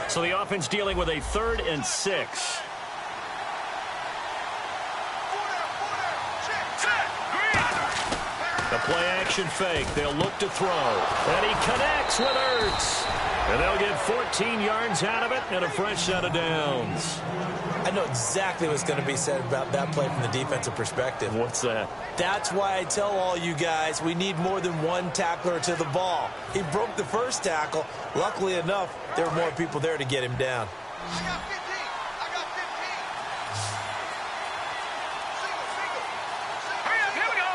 So the offense dealing with a 3rd and 6. The play-action fake. They'll look to throw. And he connects with Ertz. And they'll get 14 yards out of it and a fresh set of downs. I know exactly what's going to be said about that play from the defensive perspective. What's that? That's why I tell all you guys we need more than one tackler to the ball. He broke the first tackle. Luckily enough, there were more people there to get him down. I got 15. I got 15. Hurry up, here we go.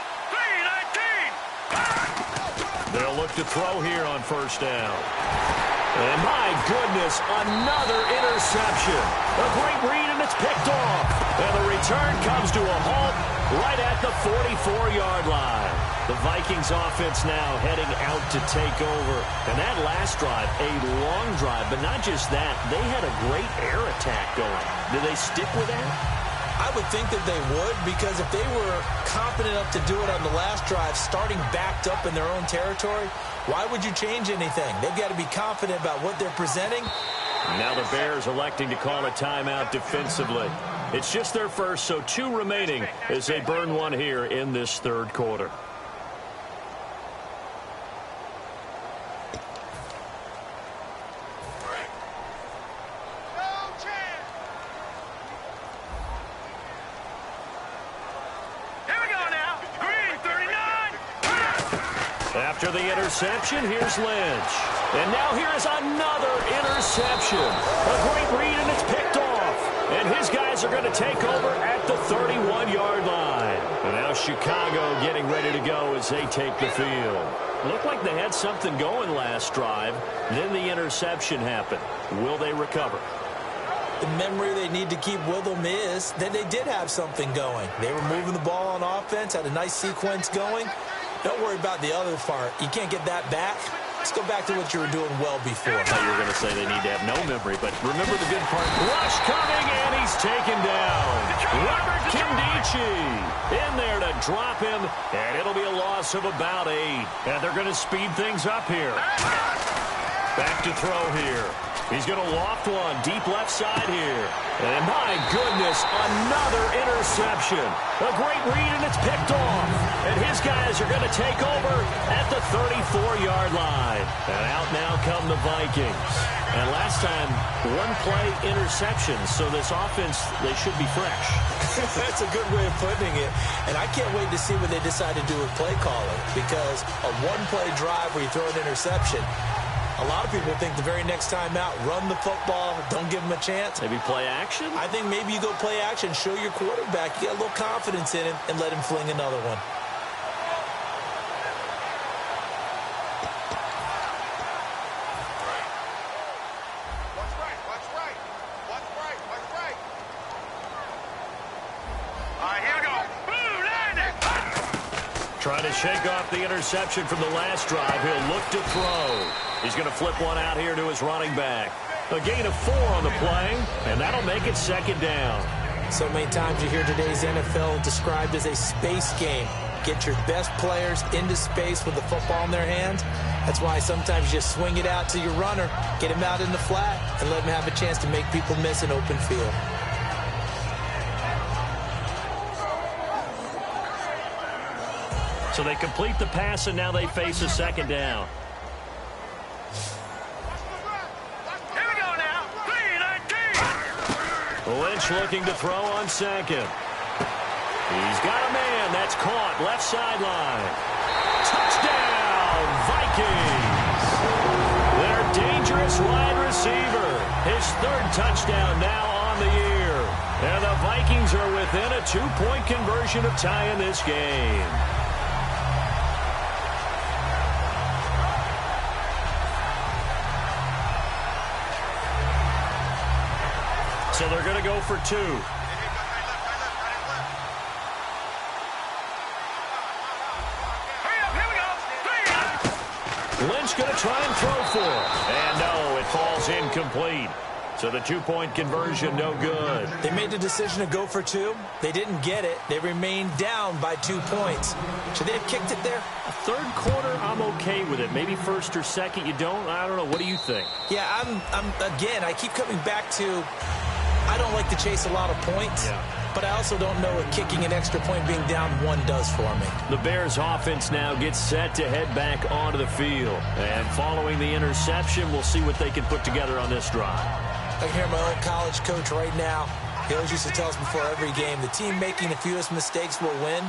3-19. They'll look to throw here on first down. And my goodness, another interception. A great read, and it's picked off. And the return comes to a halt right at the 44-yard line. The Vikings offense now heading out to take over. And that last drive, a long drive, but not just that. They had a great air attack going. Do they stick with that? I would think that they would, because if they were confident enough to do it on the last drive, starting backed up in their own territory, why would you change anything? They've got to be confident about what they're presenting. Now the Bears electing to call a timeout defensively. It's just their first, so 2 remaining as they burn one here in this third quarter. After the interception, here's Lynch. And now here is another interception. A great read, and it's picked off. And his guys are going to take over at the 31-yard line. And now Chicago getting ready to go as they take the field. Looked like they had something going last drive. Then the interception happened. Will they recover? The memory they need to keep with them is that they did have something going. They were moving the ball on offense, had a nice sequence going. Don't worry about the other part. You can't get that back. Let's go back to what you were doing well before. I thought you were going to say they need to have no memory, but remember the good part. Rush coming, and he's taken down. Robert Kindici in there to drop him, and it'll be a loss of about 8. And they're going to speed things up here. Back to throw here. He's going to loft one deep left side here. And my goodness, another interception. A great read, and it's picked off. And his guys are going to take over at the 34-yard line. And out now come the Vikings. And last time, 1-play interception. So this offense, they should be fresh. That's a good way of putting it. And I can't wait to see what they decide to do with play calling. Because a 1-play drive where you throw an interception, a lot of people think the very next time out, run the football, don't give them a chance. Maybe play action? I think maybe you go play action, show your quarterback, you got a little confidence in him, and let him fling another one. Watch right. All right, here we go. Boom, landing. Trying to shake off the interception from the last drive. He'll look to throw. He's going to flip one out here to his running back. A gain of 4 on the play, and that'll make it second down. So many times you hear today's NFL described as a space game. get your best players into space with the football in their hands. That's why sometimes you just swing it out to your runner, get him out in the flat, and let him have a chance to make people miss an open field. So they complete the pass, and now they face a second down. Here we go now. 3-19. Lynch looking to throw on second. He's got a man. That's caught. Left sideline. Touchdown, Vikings. Their dangerous wide receiver. His third touchdown now on the year. And the Vikings are within a 2-point conversion of tying this game. So they're going to go for 2. Lynch going to try and throw for it. And no, it falls incomplete. So the 2-point conversion, no good. They made the decision to go for 2. They didn't get it. They remained down by 2 points. Should they have kicked it there? Third quarter, I'm okay with it. Maybe first or second, you don't. I don't know. What do you think? Yeah, again, I keep coming back to I don't like to chase a lot of points. Yeah. But I also don't know what kicking an extra point being down 1 does for me. The Bears offense now gets set to head back onto the field. And following the interception, we'll see what they can put together on this drive. I hear my old college coach right now. He always used to tell us before every game, the team making the fewest mistakes will win.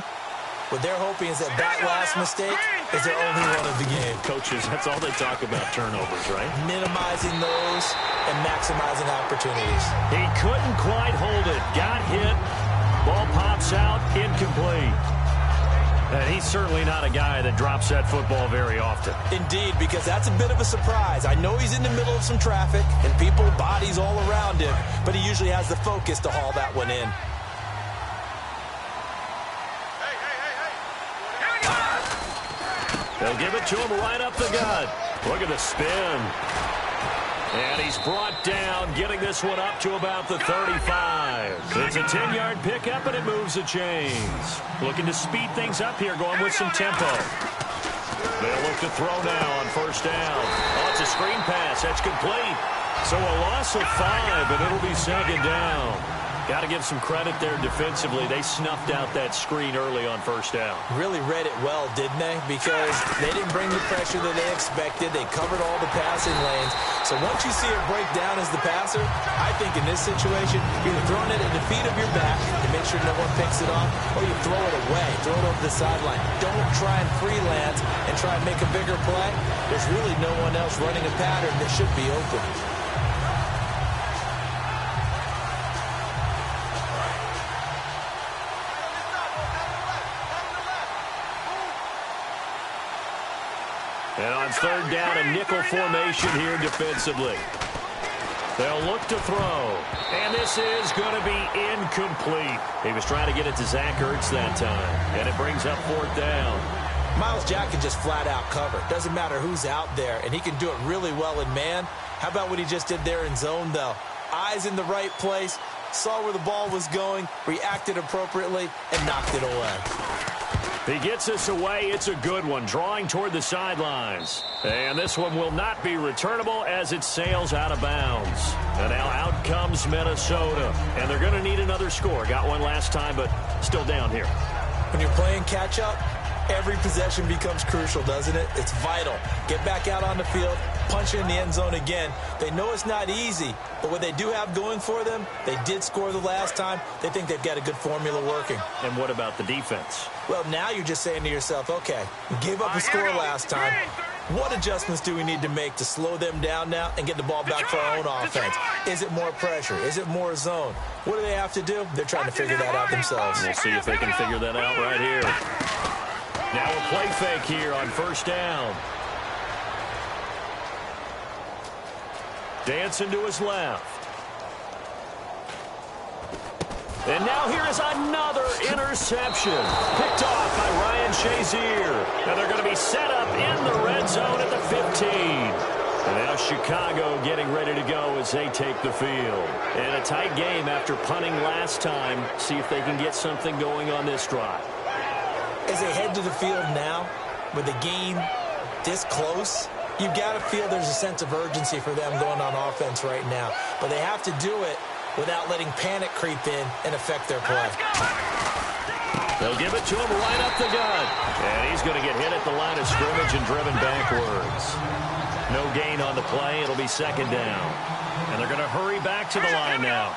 What they're hoping is that last mistake is their only one of the game. Coaches, that's all they talk about, turnovers, right? Minimizing those and maximizing opportunities. He couldn't quite hold it. Got hit. Ball pops out. Incomplete. And he's certainly not a guy that drops that football very often. Indeed, because that's a bit of a surprise. I know he's in the middle of some traffic and people, bodies all around him, but he usually has the focus to haul that one in. They'll give it to him right up the gut. Look at the spin. And he's brought down, getting this one up to about the 35. It's a 10-yard pickup, and it moves the chains. Looking to speed things up here, going with some tempo. They'll look to throw now on first down. Oh, it's a screen pass. That's complete. So a loss of 5, and it'll be second down. Got to give some credit there defensively. They snuffed out that screen early on first down. Really read it well, didn't they? Because they didn't bring the pressure that they expected. They covered all the passing lanes. So once you see it break down as the passer, I think in this situation, you're either throwing it at the feet of your back to make sure no one picks it off, or you throw it away, throw it over the sideline. Don't try and freelance and try and make a bigger play. There's really no one else running a pattern that should be open. And on third down, a nickel formation here defensively. They'll look to throw. And this is going to be incomplete. He was trying to get it to Zach Ertz that time. And it brings up fourth down. Miles Jack can just flat out cover. Doesn't matter who's out there. And he can do it really well in man. How about what he just did there in zone, though? Eyes in the right place. Saw where the ball was going. Reacted appropriately. And knocked it away. He gets us away. It's a good one, drawing toward the sidelines. And this one will not be returnable as it sails out of bounds. And now out comes Minnesota. And they're going to need another score. Got one last time, but still down here. When you're playing catch-up, every possession becomes crucial, doesn't it? It's vital. Get back out on the field, punch it in the end zone again. They know it's not easy, but what they do have going for them, they did score the last time. They think they've got a good formula working. And what about the defense? Well, now you're just saying to yourself, okay, we gave up a score last time. What adjustments do we need to make to slow them down now and get the ball back for our own offense? Is it more pressure? Is it more zone? What do they have to do? They're trying to figure that out themselves. We'll see if they can figure that out right here. Now a play fake here on first down. Dancing to his left. And now here is another interception. Picked off by Ryan Shazier. And they're going to be set up in the red zone at the 15. And now Chicago getting ready to go as they take the field. And a tight game after punting last time. See if they can get something going on this drive. As they head to the field now, with the game this close, you've got to feel there's a sense of urgency for them going on offense right now. But they have to do it without letting panic creep in and affect their play. They'll give it to him right up the gut. And he's going to get hit at the line of scrimmage and driven backwards. No gain on the play. It'll be second down. And they're going to hurry back to the line now.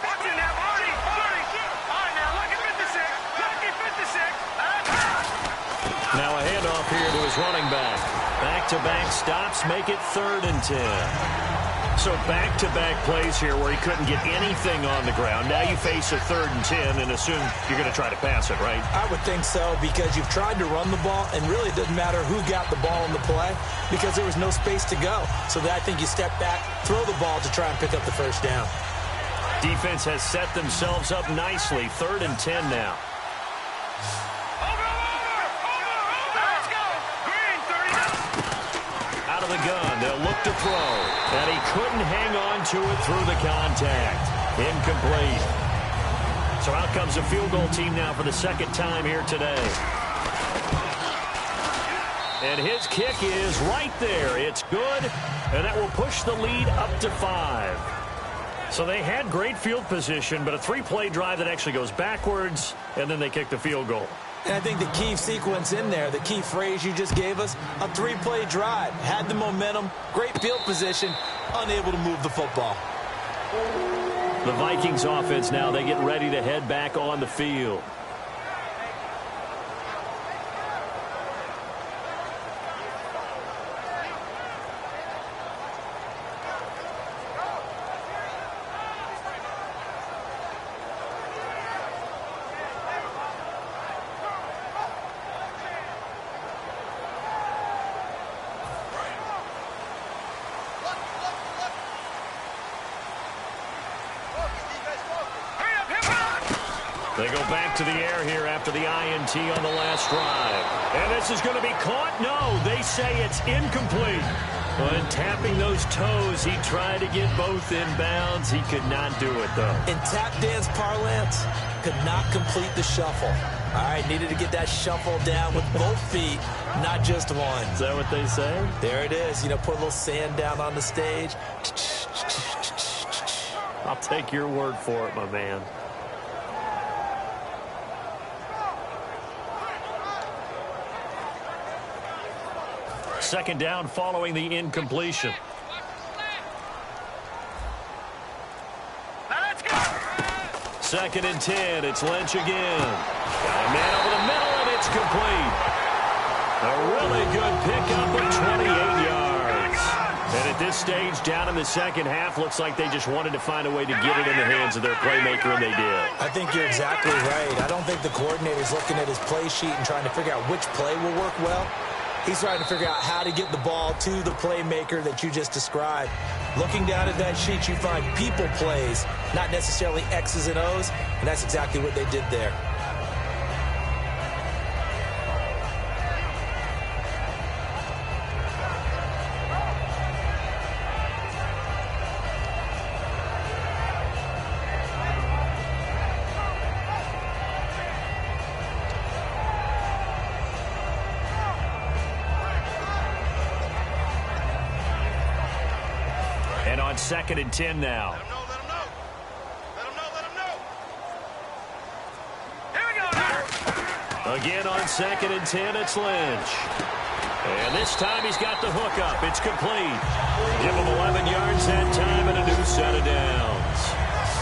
Now a handoff here to his running back. Back-to-back stops make it 3rd and 10. So back-to-back plays here where he couldn't get anything on the ground. Now you face a 3rd and 10 and assume you're going to try to pass it, right? I would think so, because you've tried to run the ball, and really it doesn't matter who got the ball in the play because there was no space to go. So I think you step back, throw the ball to try and pick up the first down. Defense has set themselves up nicely. 3rd and 10 now. Out of the gun, they'll look to throw. And he couldn't hang on to it through the contact. Incomplete. So out comes a field goal team now for the 2nd time here today. And his kick is right there. It's good, and that will push the lead up to 5. So they had great field position, but a 3-play drive that actually goes backwards, and then they kick the field goal. And I think the key sequence in there, the key phrase you just gave us, a 3-play drive. Had the momentum, great field position, unable to move the football. The Vikings offense now, they get ready to head back on the field. They go back to the air here after the INT on the last drive. And this is going to be caught. No, they say it's incomplete. When tapping those toes, he tried to get both inbounds. He could not do it, though. In tap dance parlance, could not complete the shuffle. All right, needed to get that shuffle down with both feet, not just one. Is that what they say? There it is. You know, put a little sand down on the stage. I'll take your word for it, my man. Second down following the incompletion. Second and 10. It's Lynch again. Got a man over the middle, and it's complete. A really good pickup of 28 yards. And at this stage, down in the second half, looks like they just wanted to find a way to get it in the hands of their playmaker, and they did. I think you're exactly right. I don't think the coordinator's looking at his play sheet and trying to figure out which play will work well. He's trying to figure out how to get the ball to the playmaker that you just described. Looking down at that sheet, you find people plays, not necessarily X's and O's, and that's exactly what they did there. And on 2nd and 10 now. Let him know. Here we go now. Again on 2nd and 10, it's Lynch. And this time he's got the hook up. It's complete. Give him 11 yards that time and a new set of downs.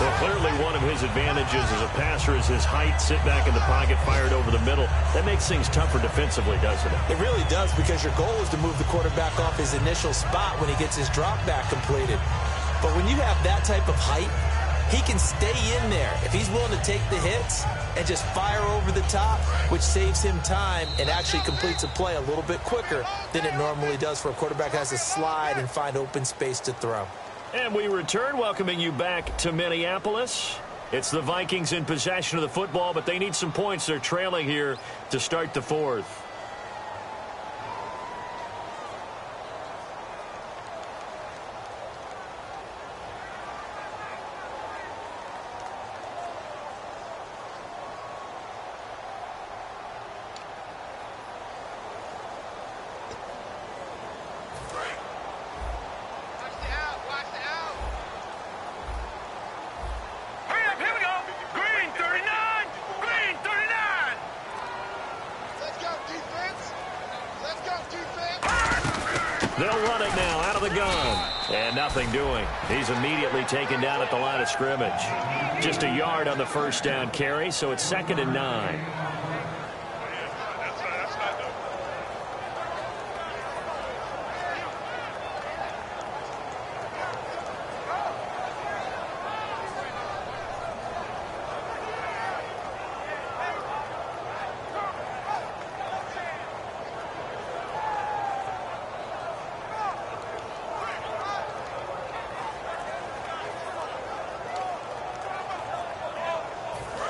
Well, clearly one of his advantages as a passer is his height. Sit back in the pocket, fired over the middle. That makes things tougher defensively, doesn't it? It really does, because your goal is to move the quarterback off his initial spot when he gets his drop back completed. But when you have that type of height, he can stay in there if he's willing to take the hits and just fire over the top, which saves him time and actually completes a play a little bit quicker than it normally does for a quarterback who has to slide and find open space to throw. And we return, welcoming you back to Minneapolis. It's the Vikings in possession of the football, but they need some points. They're trailing here to start the 4th. They'll run it now out of the gun. And nothing doing. He's immediately taken down at the line of scrimmage. Just a yard on the first down carry, so it's 2nd and 9.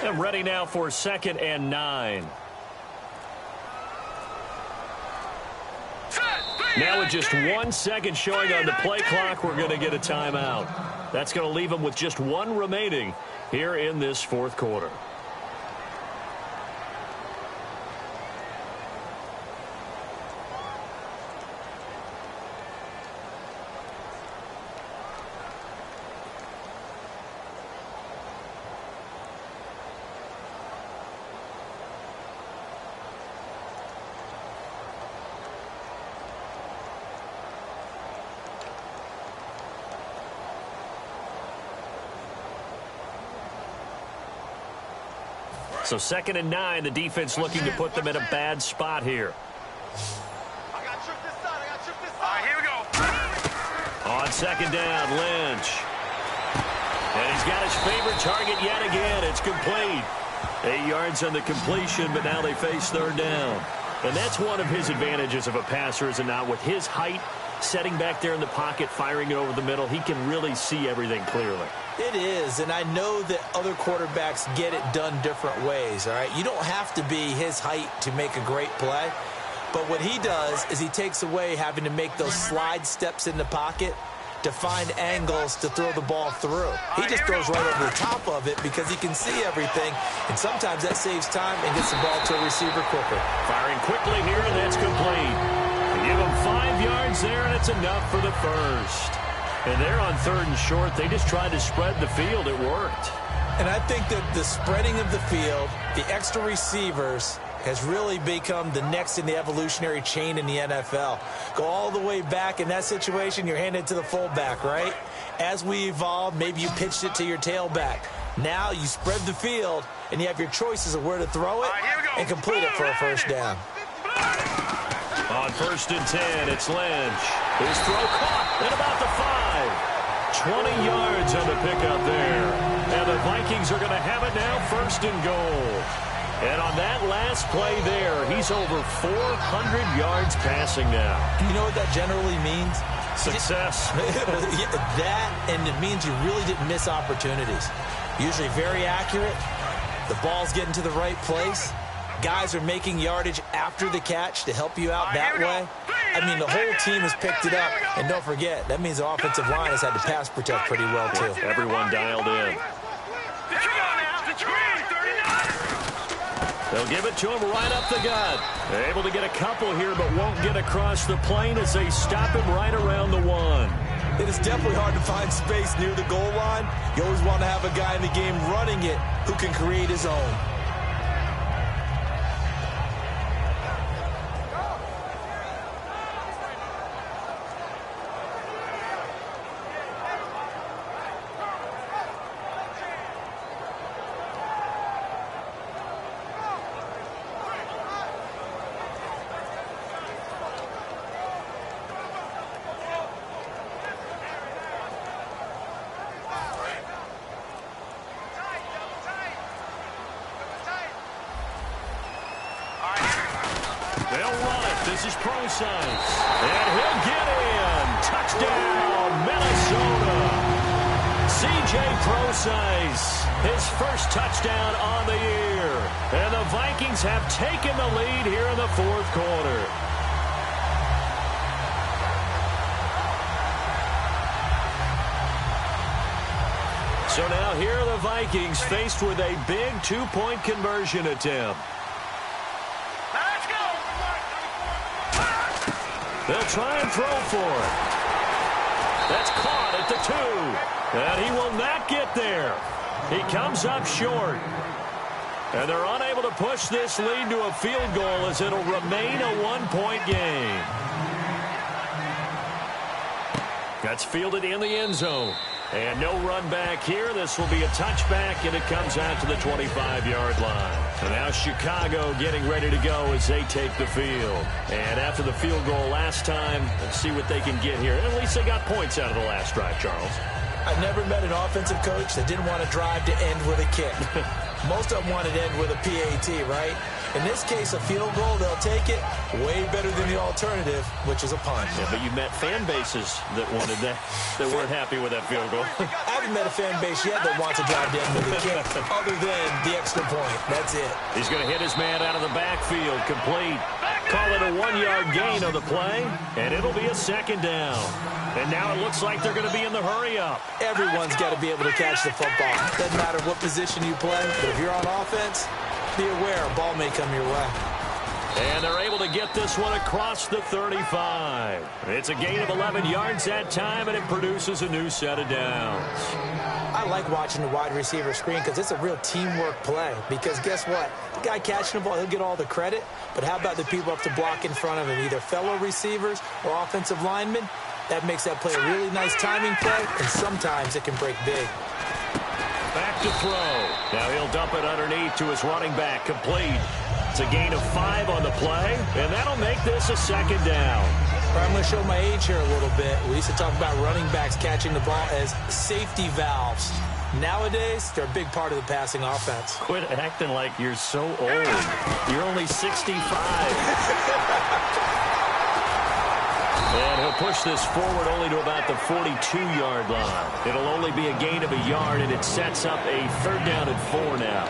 And ready now for 2nd and 9. Now with just 1 second showing on the play clock, we're going to get a timeout. That's going to leave them with just 1 remaining here in this 4th quarter. So 2nd and 9, the defense looking to put them in a bad spot here. Here we go. On 2nd down, Lynch. And he's got his favorite target yet again. It's complete. 8 yards on the completion, but now they face 3rd down. And that's one of his advantages of a passer, is it not? With his height, setting back there in the pocket, firing it over the middle, he can really see everything clearly. It is, and I know that other quarterbacks get it done different ways, all right? You don't have to be his height to make a great play, but what he does is he takes away having to make those slide steps in the pocket to find angles to throw the ball through. He just throws right over the top of it because he can see everything, and sometimes that saves time and gets the ball to a receiver quicker. Firing quickly here, and that's complete. They give him 5 yards there, and it's enough for the first. And they're on 3rd and short. They just tried to spread the field. It worked. And I think that the spreading of the field, the extra receivers, has really become the next in the evolutionary chain in the NFL. Go all the way back in that situation, you're handed to the fullback, right? As we evolve, maybe you pitched it to your tailback. Now you spread the field, and you have your choices of where to throw it and complete it for a first down. On 1st and 10, it's Lynch. His throw caught at about the 5. 20 yards on the pickup there. And the Vikings are going to have it now, 1st and goal. And on that last play there, he's over 400 yards passing now. Do you know what that generally means? Success. That, and it means you really didn't miss opportunities. Usually very accurate. The ball's getting to the right place. Guys are making yardage after the catch to help you out that way. I mean, the whole team has picked it up. And don't forget, that means the offensive line has had to pass protect pretty well, too. Everyone dialed in. They'll give it to him right up the gut. They're able to get a couple here, but won't get across the plane as they stop him right around the 1. It is definitely hard to find space near the goal line. You always want to have a guy in the game running it who can create his own. This is Pro-Size. And he'll get in. Touchdown, Minnesota. C.J. Pro-Size, his first touchdown on the year. And the Vikings have taken the lead here in the 4th quarter. So now here are the Vikings faced with a big 2-point conversion attempt. They'll try and throw for it. That's caught at the 2. And he will not get there. He comes up short. And they're unable to push this lead to a field goal as it'll remain a one-point game. That's fielded in the end zone. And no run back here. This will be a touchback, and it comes out to the 25-yard line. And now Chicago getting ready to go as they take the field. And after the field goal last time, let's see what they can get here. At least they got points out of the last drive, Charles. I've never met an offensive coach that didn't want to drive to end with a kick. Most of them wanted to end with a PAT, right? In this case, a field goal, they'll take it way better than the alternative, which is a punt. Yeah, but you met fan bases that wanted that weren't happy with that field goal. I haven't met a fan base yet that wants to drive to end with a kick, other than the extra point. That's it. He's going to hit his man out of the backfield, complete. Call it a 1-yard gain on the play, and it'll be a second down. And now it looks like they're going to be in the hurry-up. Everyone's got to be able to catch the football. Doesn't matter what position you play, but if you're on offense, be aware a ball may come your way. And they're able to get this one across the 35. It's a gain of 11 yards that time, and it produces a new set of downs. I like watching the wide receiver screen because it's a real teamwork play. Because guess what? The guy catching the ball, he'll get all the credit. But how about the people up to block in front of him, either fellow receivers or offensive linemen? That makes that play a really nice timing play, and sometimes it can break big. Back to throw. Now he'll dump it underneath to his running back, complete. It's a gain of 5 on the play, and that'll make this a second down. I'm going to show my age here a little bit. We used to talk about running backs catching the ball as safety valves. Nowadays, they're a big part of the passing offense. Quit acting like you're so old. You're only 65. And he'll push this forward only to about the 42-yard line. It'll only be a gain of a yard, and it sets up a third down and 4 now.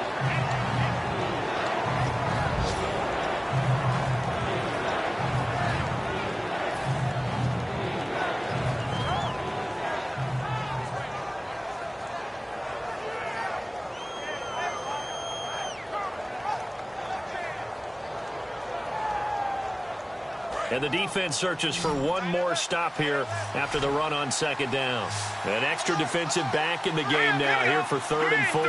And the defense searches for one more stop here after the run on second down. An extra defensive back in the game now here for 3rd and 4.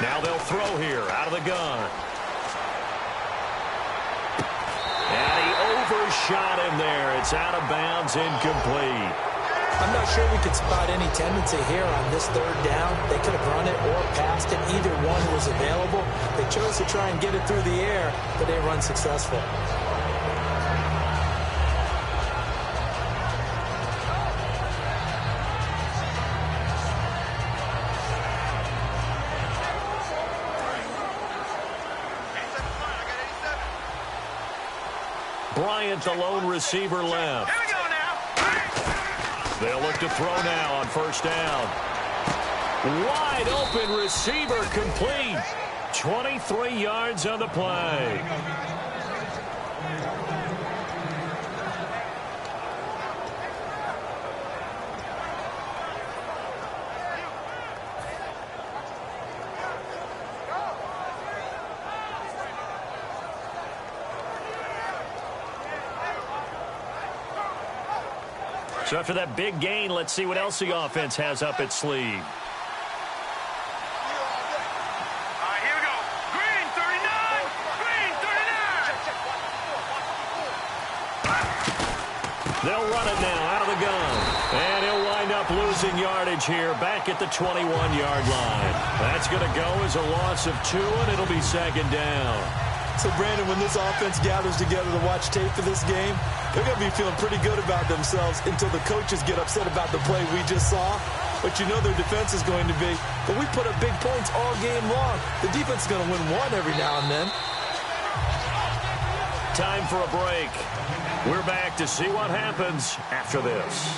Now they'll throw here out of the gun. And he overshot him there. It's out of bounds, incomplete. I'm not sure we could spot any tendency here on this 3rd down. They could have run it or passed it. Either one was available. They chose to try and get it through the air, but they were unsuccessful. Bryant, the lone receiver, left. They'll look to throw now on 1st down. Wide open receiver, complete. 23 yards on the play. So after that big gain, let's see what else the offense has up its sleeve. Here we go. Green 39. Green 39. They'll run it now out of the gun. And he'll wind up losing yardage here back at the 21-yard line. That's going to go as a loss of 2, and it'll be second down. So, Brandon, when this offense gathers together to watch tape for this game, they're going to be feeling pretty good about themselves until the coaches get upset about the play we just saw. But you know their defense is going to be. But we put up big points all game long. The defense is going to win one every now and then. Time for a break. We're back to see what happens after this.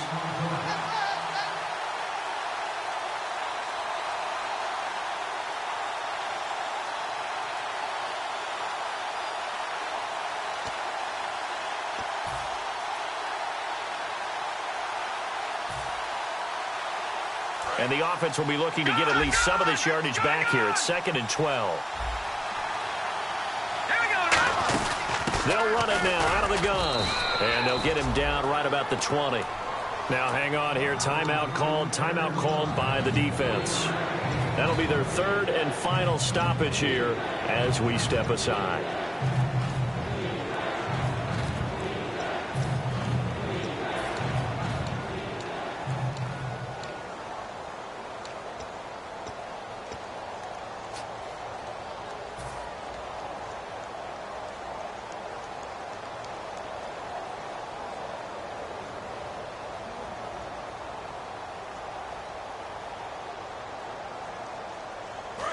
And the offense will be looking to get at least some of this yardage back here. It's 2nd and 12. They'll run it now out of the gun. And they'll get him down right about the 20. Now hang on here. Timeout called by the defense. That'll be their third and final stoppage here as we step aside.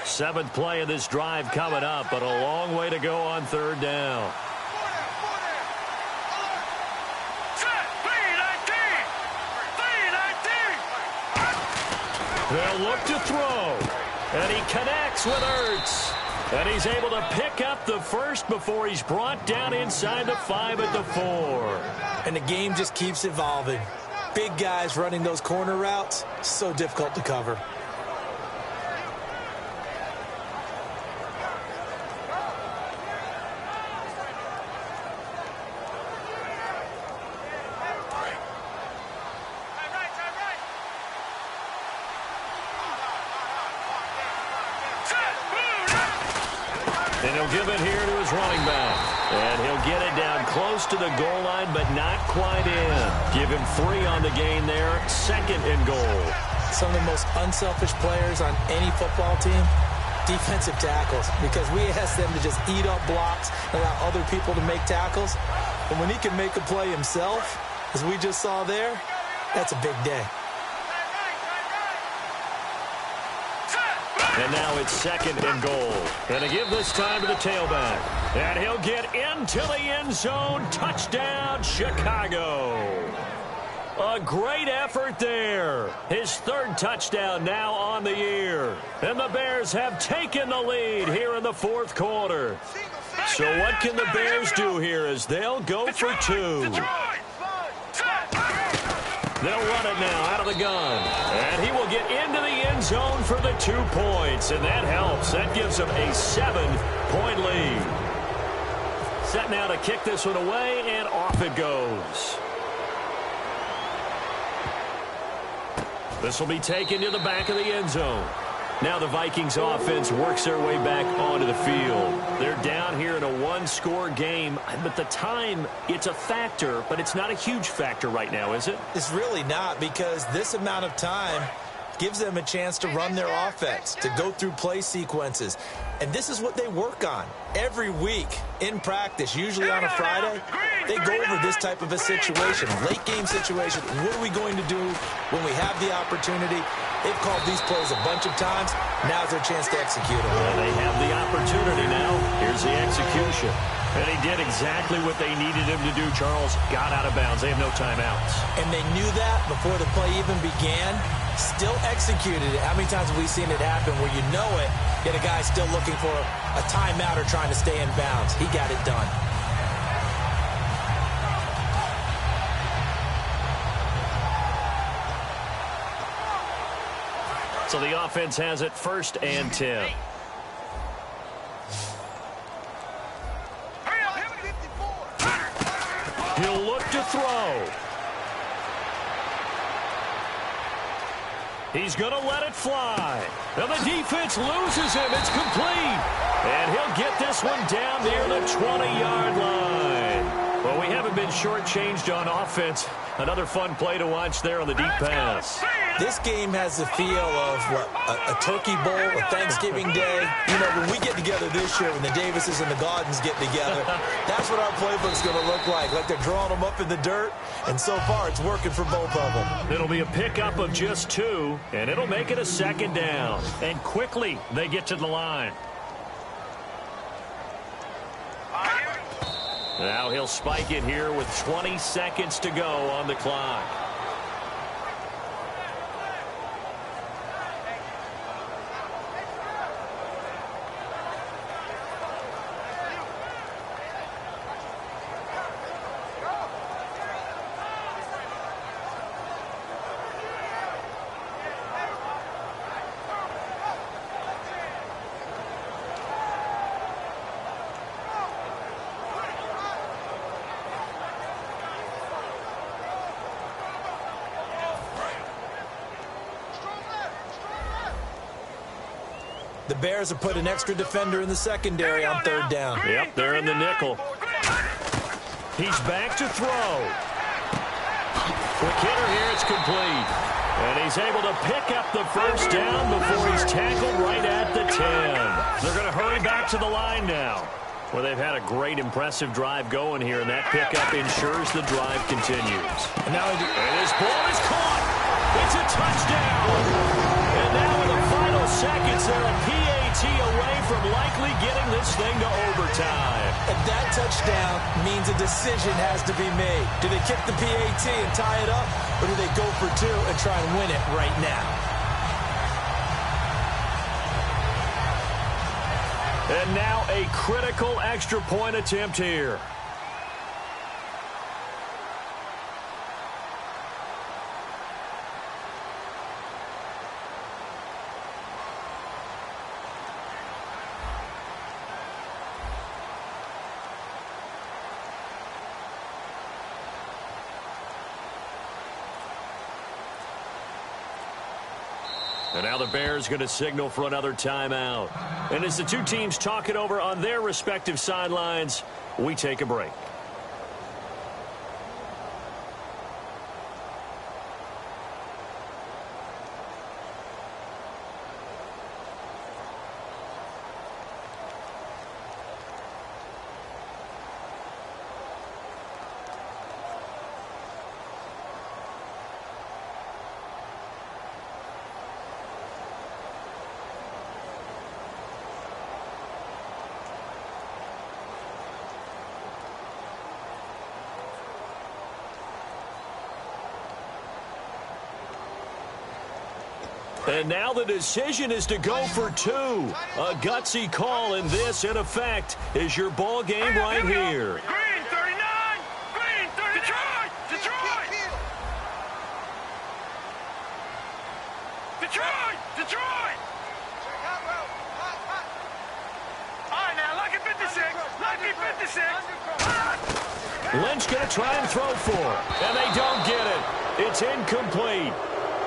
Seventh play of this drive coming up, but a long way to go on third down. They'll look to throw, and he connects with Ertz. And he's able to pick up the first before he's brought down inside the 5 at the 4. And the game just keeps evolving. Big guys running those corner routes, so difficult to cover. And he'll give it here to his running back. And he'll get it down close to the goal line, but not quite in. Give him 3 on the gain there. Second and goal. Some of the most unselfish players on any football team, defensive tackles, because we ask them to just eat up blocks, allow other people to make tackles. And when he can make a play himself, as we just saw there, that's a big day. And now it's second and goal. And to give this time to the tailback. And he'll get into the end zone. Touchdown, Chicago. A great effort there. His third touchdown now on the year. And the Bears have taken the lead here in the fourth quarter. So what can the Bears do here as they'll go for 2? They'll run it now out of the gun. And he will get into the end zone for the 2 points. And that helps. That gives him a 7-point lead. Set now to kick this one away, and off it goes. This will be taken to the back of the end zone. Now the Vikings offense works their way back onto the field. They're down here in a 1-score game, but the time, it's a factor, but it's not a huge factor right now, is it? It's really not, because this amount of time gives them a chance to run their offense, to go through play sequences. And this is what they work on every week in practice, usually on a Friday. They go over this type of a situation, late game situation. What are we going to do when we have the opportunity? They've called these plays a bunch of times. Now's their chance to execute them. And they have the opportunity now. Here's the execution. And he did exactly what they needed him to do, Charles. Got out of bounds. They have no timeouts. And they knew that before the play even began. Still executed it. How many times have we seen it happen where you know it, yet a guy's still looking for a timeout or trying to stay in bounds? He got it done. So the offense has it 1st and 10. He'll look to throw. He's going to let it fly. And the defense loses him. It's complete. And he'll get this one down near the 20-yard line. Well, we haven't been shortchanged on offense. Another fun play to watch there on the deep pass. This game has the feel of what, a turkey bowl, a Thanksgiving day. You know, when we get together this year, when the Davises and the Gaudens get together, that's what our playbook's going to look like. Like they're drawing them up in the dirt, and so far it's working for both of them. It'll be a pickup of just 2, and it'll make it a 2nd down. And quickly they get to the line. Now he'll spike it here with 20 seconds to go on the clock. The Bears have put an extra defender in the secondary on third down. Yep, they're in the nickel. He's back to throw. Quick hitter here, it's complete. And he's able to pick up the first down before he's tackled right at the 10. They're going to hurry back to the line now. Well, they've had a great, impressive drive going here, and that pickup ensures the drive continues. And his ball is caught. It's a touchdown. And now in the final seconds, they're a PAT away from likely getting this thing to overtime. And that touchdown means a decision has to be made. Do they kick the PAT and tie it up, or do they go for two and try and win it right now? And now a critical extra point attempt here. And now the Bears going to signal for another timeout. And as the two teams talk it over on their respective sidelines, we take a break. And now the decision is to go for two. A gutsy call, and this, in effect, is your ball game right here. Green 39! Green 39! Detroit! Detroit! Detroit! Detroit! All right, now, lucky 56. Lucky 56. Lynch going to try and throw for it, and they don't get it. It's incomplete.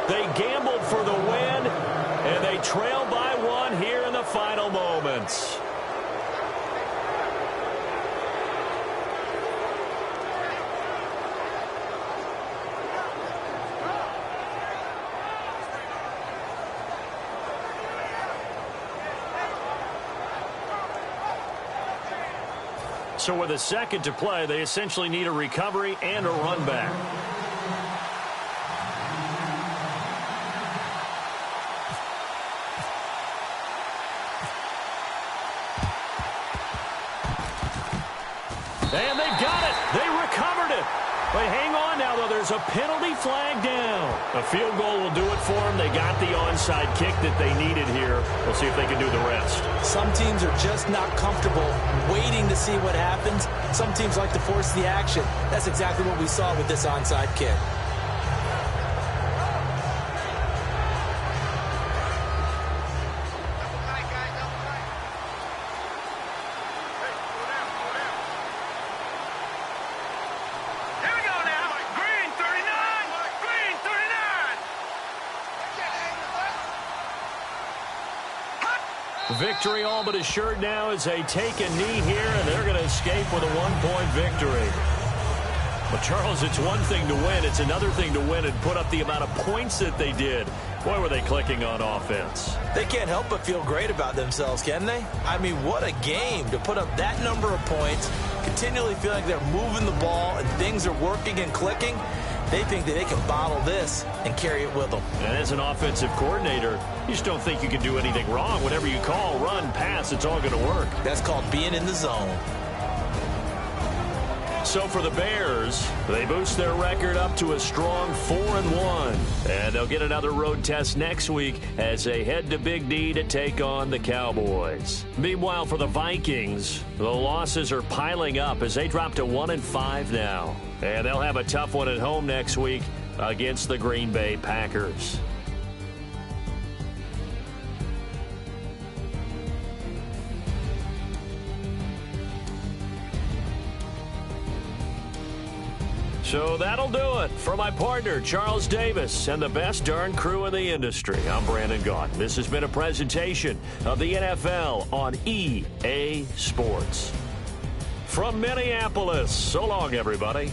They gambled for the win, and they trail by one here in the final moments. So with a second to play, they essentially need a recovery and a run back. And they've got it. They recovered it. But hang on now, though. There's a penalty flag down. A field goal will do it for them. They got the onside kick that they needed here. We'll see if they can do the rest. Some teams are just not comfortable waiting to see what happens. Some teams like to force the action. That's exactly what we saw with this onside kick. Victory all but assured now as they take a knee here, and they're going to escape with a one-point victory. Well, Charles, it's one thing to win. It's another thing to win and put up the amount of points that they did. Boy, were they clicking on offense. They can't help but feel great about themselves, can they? I mean, what a game to put up that number of points, continually feel like they're moving the ball and things are working and clicking. They think that they can bottle this and carry it with them. And as an offensive coordinator, you just don't think you can do anything wrong. Whatever you call, run, pass, it's all going to work. That's called being in the zone. So for the Bears, they boost their record up to a strong 4-1. And they'll get another road test next week as they head to Big D to take on the Cowboys. Meanwhile, for the Vikings, the losses are piling up as they drop to 1-5 now. And they'll have a tough one at home next week against the Green Bay Packers. So that'll do it. For my partner, Charles Davis, and the best darn crew in the industry, I'm Brandon Gaudin. This has been a presentation of the NFL on EA Sports. From Minneapolis, so long, everybody.